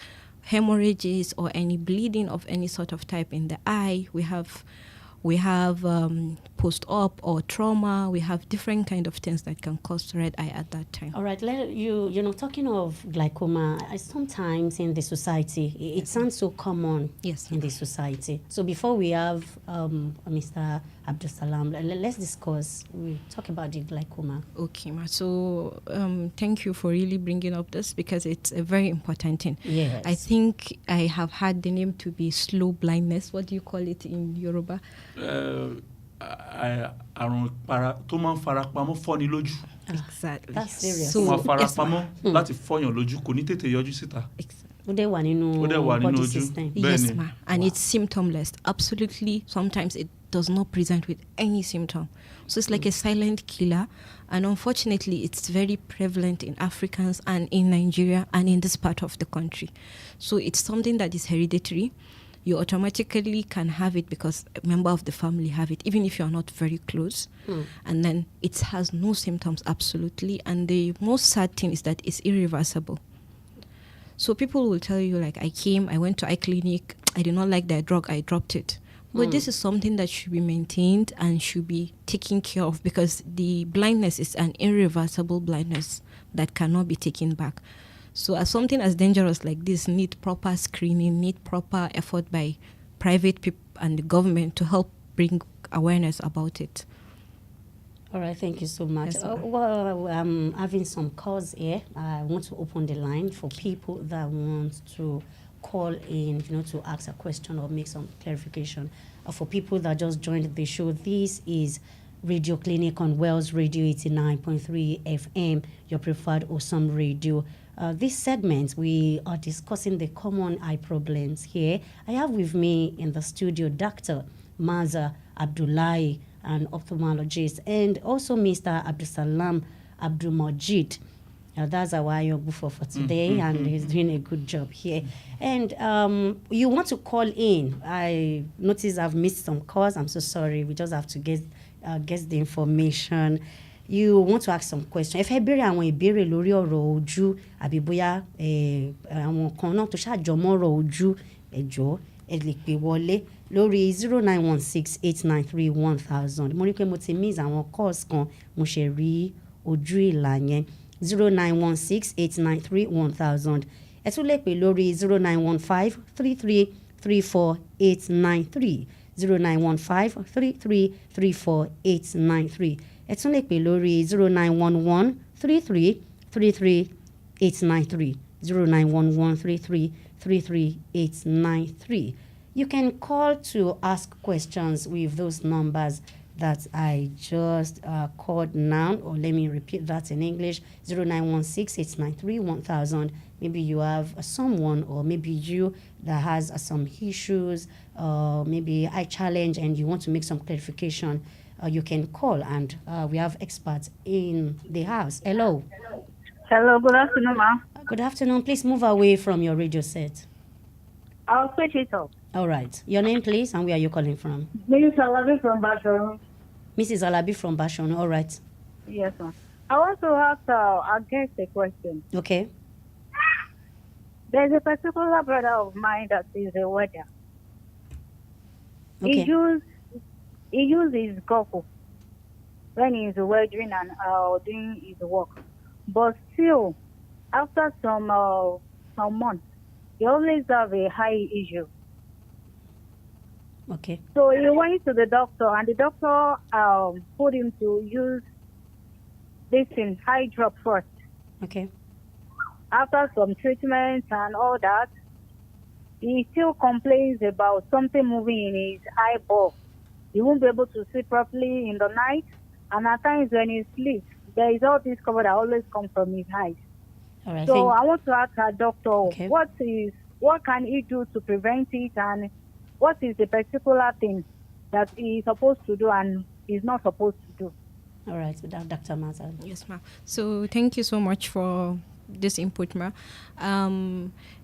hemorrhages or any bleeding of any sort of type in the eye. We have post-op or trauma. We have different kind of things that can cause red eye at that time. All right, talking of glaucoma, sometimes in the society, it sounds so common in the society. So before we have Mr. Abdulsalam, let's discuss, we talk about the glaucoma. Okay, ma. So thank you for really bringing up this because it's a very important thing. Yes. I think I have had the name to be slow blindness. What do you call it in Yoruba? Àrùn tó máa ń farapamọ́ fọ́ni lójú. Exactly. That's serious. So, máa farapamọ́ láti fọ́yàn lójú kò ní tètè yọjú síta. Ó dẹ̀ wà nínú body system. Yes, ma. And it's symptomless. Absolutely. Sometimes it does not present with any symptom. So it's like a silent killer. And unfortunately, it's very prevalent in Africans and in Nigeria and in this part of the country. So it's something that is hereditary. You automatically can have it because a member of the family have it, even if you're not very close. And then it has no symptoms, absolutely. And the most sad thing is that it's irreversible. So people will tell you, like, I went to eye clinic, I did not like that drug, I dropped it. But this is something that should be maintained and should be taken care of because the blindness is an irreversible blindness that cannot be taken back. So as something as dangerous like this need proper screening, need proper effort by private people and the government to help bring awareness about it. All right, thank you so much. Yes, well, I'm having some calls here. I want to open the line for people that want to call in, to ask a question or make some clarification. For people that just joined the show, this is Radio Clinic on Wells Radio 89.3 FM, your preferred awesome radio. This segment, we are discussing the common eye problems here. I have with me in the studio Dr. Maza Abdullahi, an ophthalmologist, and also Mr. Abdulsalam Abdulmajid. That's our Ayogufo for today, and he's doing a good job here. And you want to call in. I notice I've missed some calls. I'm so sorry. We just have to get the information. You want to ask some question. If béèrè àwọn ìbéèrè lórí ọ̀rọ̀ ojú àbí bóyá àwọn kan náà tó ṣàjọmọ́ ọ̀rọ̀ ojú ẹ jọ̀ọ́ ẹ lè pè wọlé lórí 0916-893-1000. Mo rí pé mo ti miss àwọn calls kan, mo ṣe rí ojú ìlà yẹn 0916-893-1000. Ẹ tún lè pè lórí 0915-3334-893 0915-3334-893. Ẹ tún lè pè lórí 0911-3333-893 0911-3333-893. You can call to ask questions with those numbers that I just called now, or let me repeat that in English, 0916-893-1000. Maybe you have someone, or maybe you that has some issues, maybe eye challenge, and you want to make some clarification. You can call, and we have experts in the house. Hello. Hello, good afternoon, ma'am. Good afternoon. Please move away from your radio set. I'll switch it up. All right. Your name, please, and where are you calling from? Mrs. Alabi from Bashorun. Mrs. Alabi from Bashorun. All right. Yes, ma'am. I want to ask a question. Okay. There's a particular brother of mine that is a welder. Okay. He uses his goggle when he's welding and doing his work. But still, after some months, he always have a high issue. Okay. So he went to the doctor, and the doctor put him to use this in high drop first. Okay. After some treatments and all that, he still complains about something moving in his eyeball. He won't be able to sleep properly in the night, and at times when he sleeps, there is all this cover that always comes from his eyes. All right. So I want to ask our doctor, Okay. what can he do to prevent it, and what is the particular thing that he is supposed to do and is not supposed to do? All right, Dr. Maza. Yes, ma'am. So thank you so much for this input, ma.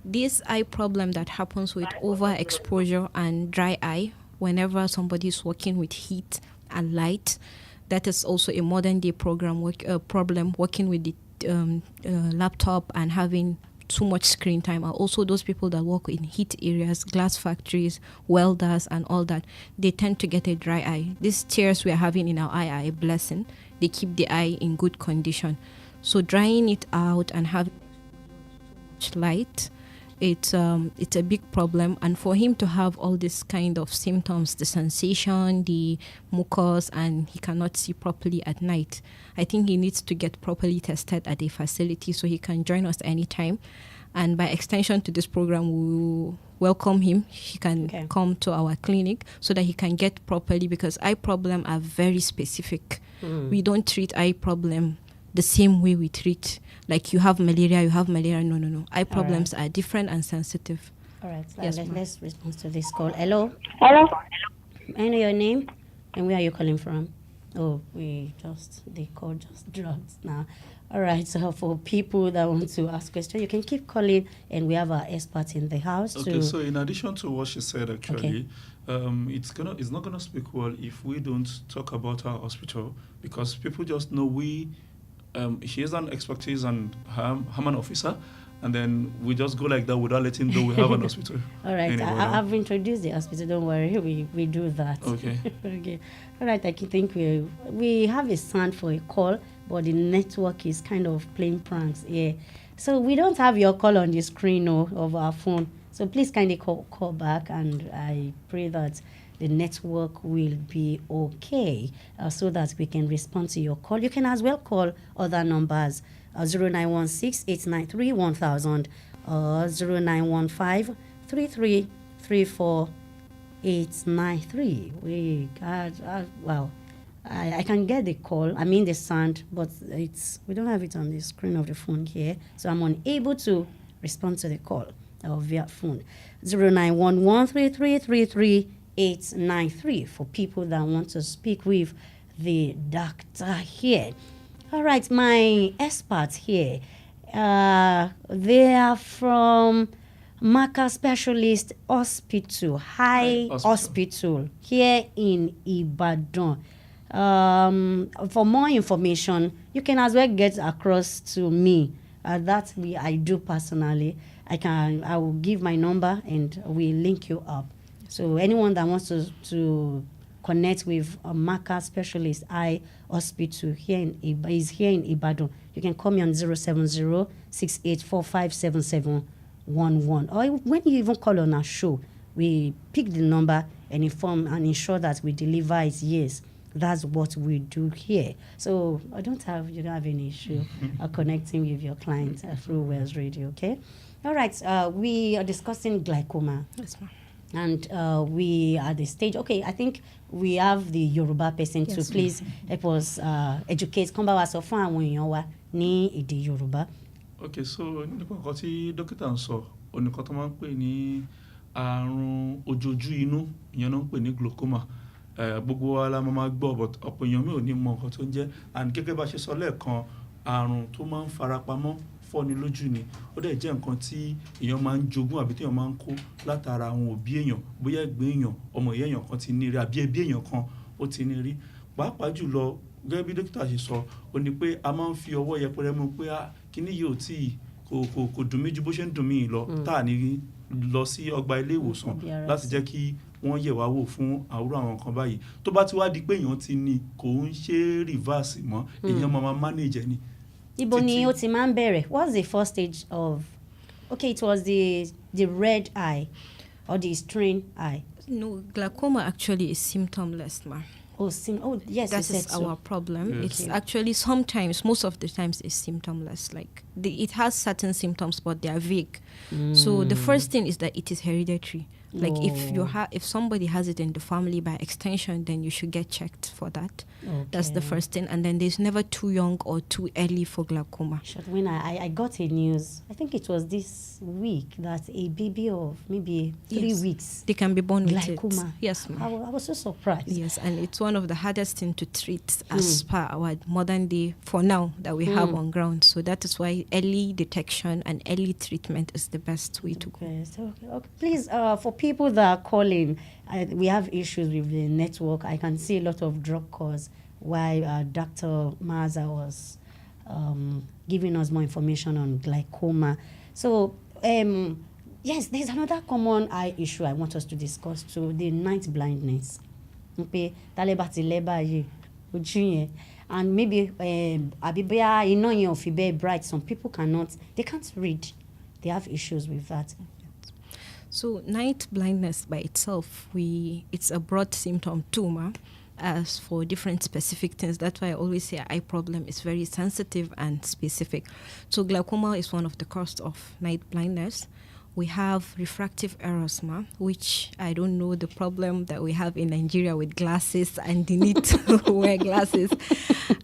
This eye problem that happens with overexposure and dry eye whenever somebody is working with heat and light, that is also a modern day problem working with the laptop and having too much screen time are also those people that work in heat areas, glass factories, welders, and all that. They tend to get a dry eye. These tears we are having in our eye are a blessing. They keep the eye in good condition. So drying it out and having much light, it's a big problem. And for him to have all this kind of symptoms, the sensation, the mucus, and he cannot see properly at night, I think he needs to get properly tested at a facility so he can join us anytime. And by extension to this program, we will welcome him. He can come to our clinic so that he can get properly, because eye problems are very specific. We don't treat eye problem the same way we treat, like you have malaria. No. Eye problems are different and sensitive. All right. Yes, Let's respond to this call. Hello. Hello. I know your name and where are you calling from? Oh, the call just dropped now. All right. So for people that want to ask questions, you can keep calling, and we have our experts in the house. Okay. So in addition to what she said, actually, it's not gonna speak well if we don't talk about our hospital, because people just know she is an expertise and I'm an officer, and then we just go like that without letting know we have an hospital. All right, I've introduced the hospital. Don't worry, we do that. Okay. Okay. All right, I think we have a sound for a call, but the network is kind of playing pranks. Yeah, so we don't have your call on the screen of our phone. So please kindly call back, and I pray that the network will be okay, so that we can respond to your call. You can as well call other numbers, 0916-893-1000 or 0915-3334-893. I can get the call, the sound, but we don't have it on the screen of the phone here, so I'm unable to respond to the call via phone. 0911-3333-893 for people that want to speak with the doctor here. All right, my experts here, they are from Maka Specialist Hospital, Hospital here in Ibadan. For more information, you can as well get across to me. That I do personally. I will give my number and we'll link you up. So anyone that wants to connect with a Maka Specialist Eye Hospital is here in Ibadan. You can call me on 070-6845-7711. Or when you even call on our show, we pick the number and inform and ensure that we deliver it. Yes, that's what we do here. So you don't have any issue connecting with your clients through Wells Radio, okay? All right, we are discussing glaucoma. Yes, ma'am. And we are at the stage, okay, I think we have the Yoruba person to please help us educate. Come back so far when you are ní èdè Yoruba. Okay, so nípa nǹkan tí dókítà ń sọ, oníkan tó máa ń pè ní àrùn ojú inú, ìyẹn náà ń pè ní glaucoma. Gbogbo wa la máa gbọ́, but ọ̀pọ̀ èèyàn mi ò ní mọ nǹkan tó ń jẹ́. And gẹ́gẹ́ bá ṣe sọ lẹ́ẹ̀kan, àrùn tó máa ń farapamọ́ fọ́ni lójú ni. Ó dẹ̀ jẹ́ nǹkan tí èèyàn máa ń jogún àbí tí èèyàn máa ń kó látara àwọn òbí èèyàn, bóyá ẹ̀gbọ́n èèyàn, ọmọ ìyá èèyàn kan ti ní rí àbí ẹbí èèyàn kan ó ti ní rí. Pàápàá jùlọ gẹ́gẹ́ bí dókítà ṣe sọ, ó ní pé a máa ń fi ọwọ́ yẹpẹrẹ mú pé kíní yìí ò tí kò dùn mí ju bó ṣe ń dùn mí lọ, tá à ní lọ sí ọgbà ilé ìwòsàn láti jẹ́ kí wọ́n yẹ̀ wá wò fún àwòrán àwọn nǹkan báyìí. Tó bá ti wá di pé èèyàn ti ní kò ń ṣe reverse mọ́, èèyàn máa manage ni. Ibo ni ó ti máa ń bẹ̀rẹ̀? What's the first stage of? Okay, it was the red eye or the strained eye. No, glaucoma actually is symptomless, ma. Yes, that is our problem. Yes. It's actually sometimes, most of the times, is symptomless. Like it has certain symptoms, but they are vague. So the first thing is that it is hereditary. Like if somebody has it in the family by extension, then you should get checked for that. Okay. That's the first thing. And then there's never too young or too early for glaucoma. When I got a news, I think it was this week, that a baby of maybe 3 weeks, they can be born glaucoma. with it. Yes, ma'am. I was so surprised. Yes, and it's one of the hardest things to treat as per our modern day, for now, that we have on ground. So that is why early detection and early treatment is the best way to go. Okay. Please, for people that are calling, we have issues with the network. I can see a lot of drop calls while Dr. Maza was giving us more information on glaucoma. So, yes, there's another common eye issue I want us to discuss too, the night blindness. Okay, and maybe abibia iná yẹn ò fi bẹ́ẹ̀ bright. Some people they can't read. They have issues with that. So night blindness by itself, it's a broad symptom too, as for different specific things. That's why I always say eye problem is very sensitive and specific. So glaucoma is one of the causes of night blindness. We have refractive errors, which I don't know the problem that we have in Nigeria with glasses and the need to wear glasses.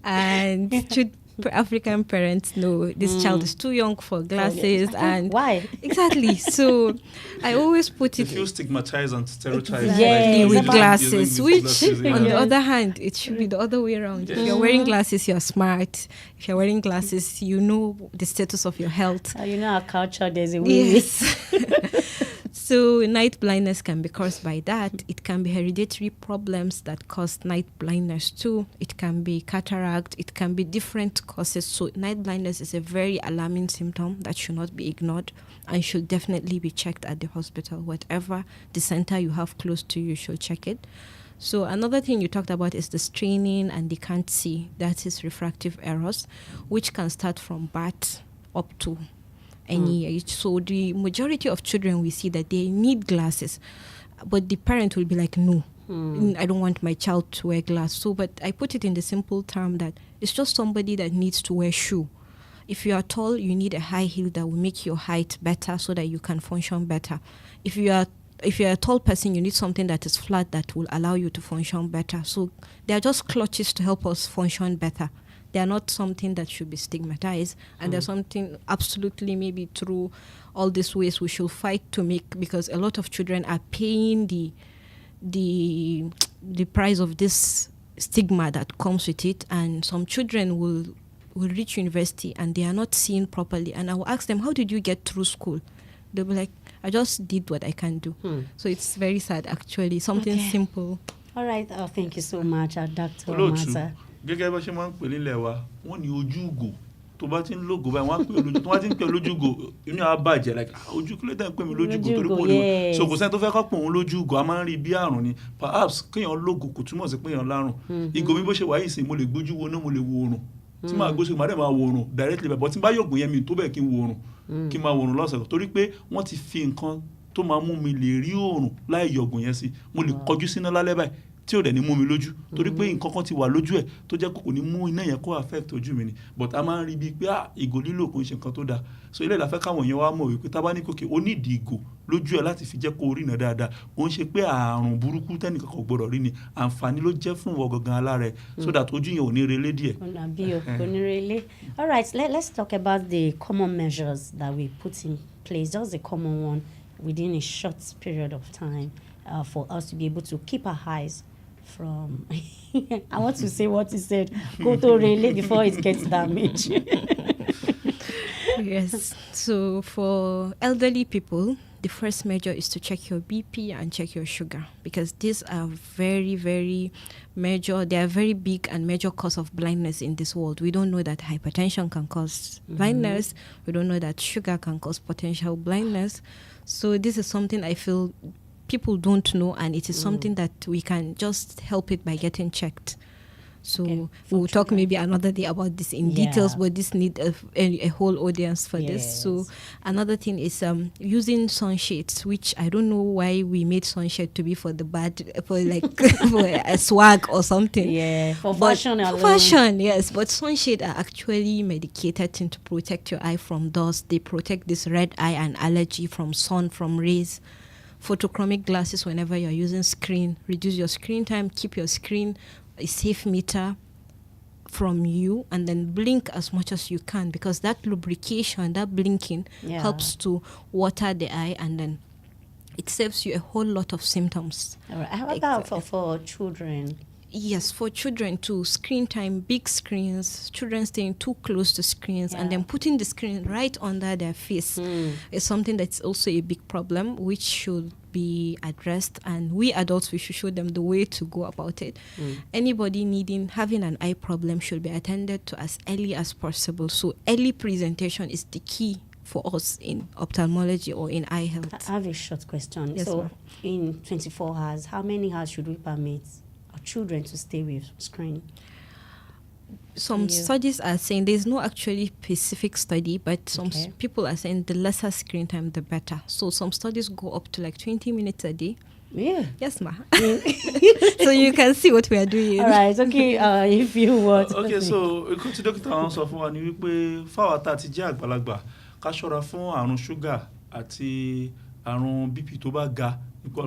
And should African parents know this child is too young for glasses? And why? Exactly. So I always put it. They feel stigmatized and stereotyped. Exactly, with glasses, which glasses, on the other hand, it should be the other way around. If you're wearing glasses, you're smart. If you're wearing glasses, you know the status of your health. You know our culture, there's a way. Yes. So night blindness can be caused by that. It can be hereditary problems that cause night blindness too. It can be cataract. It can be different causes. So night blindness is a very alarming symptom that should not be ignored and should definitely be checked at the hospital. Whatever the center you have close to you, should check it. So another thing you talked about is the straining and they can't see. That is refractive errors, which can start from birth up to any age. So the majority of children, we see that they need glasses, but the parent will be like, no, I don't want my child to wear glasses. So, but I put it in the simple term that it's just somebody that needs to wear shoe. If you are tall, you need a high heel that will make your height better so that you can function better. If you're a tall person, you need something that is flat that will allow you to function better. So they are just clutches to help us function better. They are not something that should be stigmatized, and there's something absolutely maybe through all these ways we should fight to make, because a lot of children are paying the price of this stigma that comes with it, and some children will reach university and they are not seen properly, and I will ask them, how did you get through school? They'll be like, I just did what I can do. So it's very sad actually, something simple. All right, thank you so much, Dr. Mata. Gẹ́gẹ́ bá ṣe máa ń pè nílẹ̀ wa, wọ́n ní ojú ògò tó bá ti ń lógo báyìí wọ́n á pè olójú tó bá ti ń pè olójú ògò inú á bàjẹ́ like ojú kí ló dé ń pè mí lójú ògò torí pé olójú so kò sẹ́ni tó fẹ́ kọ́ pè òun lójú ògò a máa ń rí bí àrùn ni perhaps kéèyàn lógo kò túmọ̀ sí pé èèyàn lárùn ìgò mi bó ṣe wáyé sí mo lè gbójú wo náà mo lè wo oòrùn tí màá gbóṣe màá dẹ̀ máa wo oòrùn directly bẹ̀ bọ́ tí n bá yògùn yẹn mi tó bẹ́ẹ̀ kí n wo oòrùn kí n máa wo oòrùn lọ́sẹ̀ torí pé wọ́n ti fi nǹkan tó máa mú mi lè rí oòrùn láì yọ̀gùn yẹn sí mo lè kọjú síná lálẹ́ báyìí tí ò dẹ̀ ní mú mi lójú torí pé nǹkan kan ti wà lójú ẹ̀ tó jẹ́ kò ní mú iná yẹn kó affect ojú mi ni but a máa ń rí bíi pé ìgò lílò kò ń ṣe nǹkan tó dáa so ilé ìlàfẹ́ káwọn èèyàn wá mọ̀ wípé tá bá ní kòkè ó nídìí ìgò lójú ẹ̀ láti fi jẹ́ kó rí iná dáadáa kò ń ṣe pé àrùn burúkú tẹ́nìkan kò gbọ́dọ̀ rí ni àǹfààní ló jẹ́ fún ìwọ gangan alára ẹ̀ so that ojú yẹn ò ní relé díẹ̀. All right, let's talk about the common measures that we put in place, just the common one within a short period of time for us to be able to keep our eyes from I want to say what he said, go to relay before it gets damaged. Yes, so for elderly people, the first measure is to check your BP and check your sugar, because these are very, very major, they are very big and major cause of blindness in this world. We don't know that hypertension can cause blindness. We don't know that sugar can cause potential blindness. So this is something I feel people don't know, and it is something that we can just help it by getting checked. So we'll talk maybe another day about this in details, but this need a whole audience for this. So another thing is using sunshades, which I don't know why we made sunshade to be for the bad, for like for a swag or something. Yeah, for fashion alone. Fashion, yes. But sunshade are actually medicated to protect your eye from dust. They protect this red eye and allergy from sun, from rays. Photochromic glasses, whenever you're using screen, reduce your screen time, keep your screen a safe meter from you, and then blink as much as you can, because that lubrication, that blinking helps to water the eye, and then it saves you a whole lot of symptoms. All right. How about for children? Yes, for children too. Screen time, big screens, children staying too close to screens and then putting the screen right under their face is something that's also a big problem, which should be addressed, and we adults, we should show them the way to go about it. Anybody having an eye problem should be attended to as early as possible. So early presentation is the key for us in ophthalmology or in eye health. I have a short question. Yes, so ma'am. in 24 hours, how many hours should we permit our children to stay with screen? Some studies are saying there's no actually specific study, but some people are saying the lesser screen time, the better. So some studies go up to like 20 minutes a day. Yeah. Yes, ma. So you can see what we are doing. All right. Okay. If you want. Okay, so ikú tí dókítà wọn sọ fún wa ni wípé fáwọn tá a ti jẹ́ àgbàlagbà ká ṣọ́ra fún àrùn ṣúgà àti àrùn BP tó bá ga.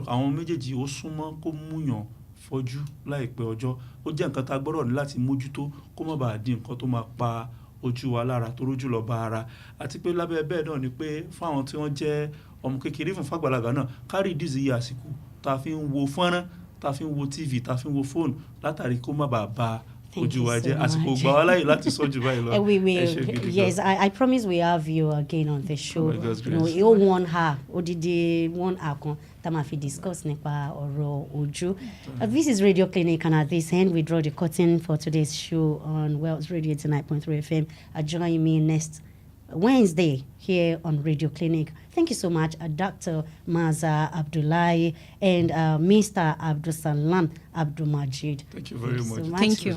Àwọn méjèèjì ó súnmọ́ kó múyàn fọ́jú láìpẹ́ ọjọ́. Ó jẹ́ nǹkan tá a gbọ́dọ̀ ní láti mójútó kó má bàa di nǹkan tó máa pa ojú wa lára tó rójú lọ bá ara. Àti pé lábẹ́ bẹ́ẹ̀ náà ni pé fún àwọn tí wọ́n jẹ́ ọmọ kékeré fún fàgbàlagbà náà kárí ìdíje yìí àsìkò tá a fi ń wo fọ́nrán tá a fi ń wo TV tá a fi ń wo fóònù látàrí kó má bàa ba ojú wa jẹ́. Àsìkò gbà wá láyè láti sọ jù báyìí lọ. We will. Yes, I promise we have you again on the show. You know, 1 hour, odidi 1 hour kan tá máa fi discuss nípa ọ̀rọ̀ ojú. This is Radio Clinic, and at this end we draw the curtain for today's show on Wells Radio 89.3 FM. Join me next Wednesday here on Radio Clinic. Thank you so much, Dr. Maza Abdullahi and Mr. Abdulsalam Abdulmajid. Thank you very much. Thank you.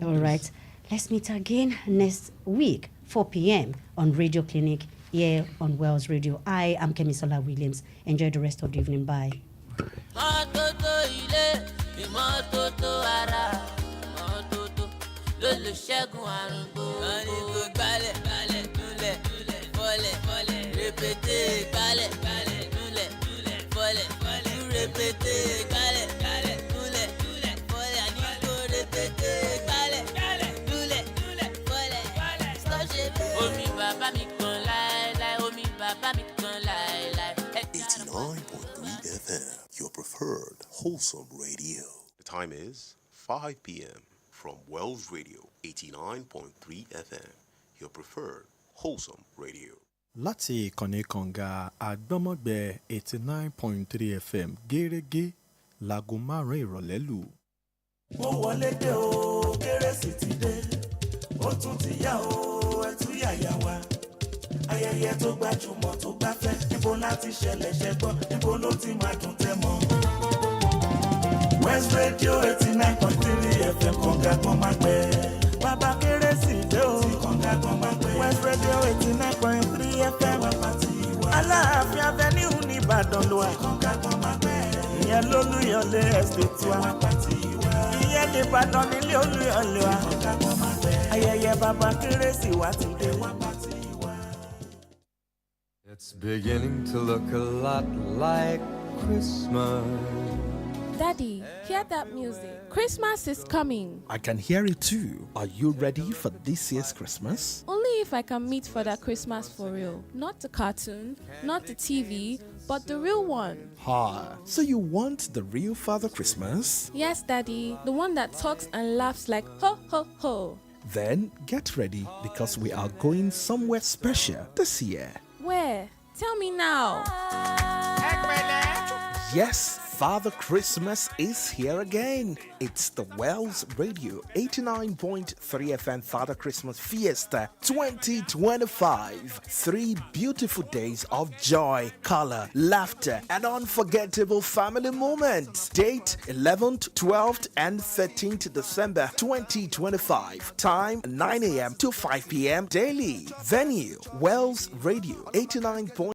All right. Let's meet again next week, 4 p.m. on Radio Clinic here on Wells Radio. I am Kemisola Williams. Enjoy the rest of the evening. Bye. Répétez, balẹ̀, balẹ̀, núlẹ̀, núlẹ̀, fọlẹ̀, fọlẹ̀, répétez, balẹ̀, balẹ̀, núlẹ̀, núlẹ̀, fọlẹ̀, àníkó répétez, balẹ̀, balẹ̀, núlẹ̀, núlẹ̀, fọlẹ̀, fọlẹ̀, sọ́ṣẹ́ bẹ́ẹ̀. Omi bàbá mi kan láéláé, omi bàbá mi kan láéláé. 89.3 FM, your preferred wholesome radio. The time is 5 p.m. from Wells Radio 89.3 FM, your preferred wholesome radio. Láti ìkànnì kànga àgbọ́mọ̀gbẹ́ 89.3 FM gẹ́rẹ́gẹ́ láago 5 ìrọ̀lẹ́ lù. Mo wọlé dé o, kérésì ti dé, ó tún ti yá o, ẹtú yàyà wa. Ayẹyẹ tó gbajúmọ̀ tó gbafẹ́, níbo láti ṣẹlẹ̀ ṣẹgbọ́n, níbo ló ti máa dùn tẹ́ mọ́. West Radio 89.3 FM kànga gbọ́mọ̀gbẹ́. Bàbá kérésì dé o, kànga gbọ́mọ̀gbẹ́. West Radio 89.3 FM Aláàfin Avenue ní Ìbàdàn ló wà. Ìyẹn lólúyọ̀lé estate wa. Ìyẹn ní Ìbàdàn nílé olúyọ̀lé wa. Ayẹyẹ bàbá kérésì wa ti dé. It's beginning to look a lot like Christmas. Daddy, hear that music. Christmas is coming. I can hear it too. Are you ready for this year's Christmas? Only if I can meet for that Christmas for real. Not the cartoon, not the TV, but the real one. So you want the real Father Christmas? Yes, Daddy. The one that talks and laughs like ho, ho, ho. Then get ready because we are going somewhere special this year. Where? Tell me now. Yes, Father Christmas is here again. It's the Wells Radio 89.3 FM Father Christmas Fiesta 2025. 3 beautiful days of joy, color, laughter, and unforgettable family moments. Date 11th, 12th, and 13th December 2025. Time 9 a.m. to 5 p.m. daily. Venue Wells Radio 89.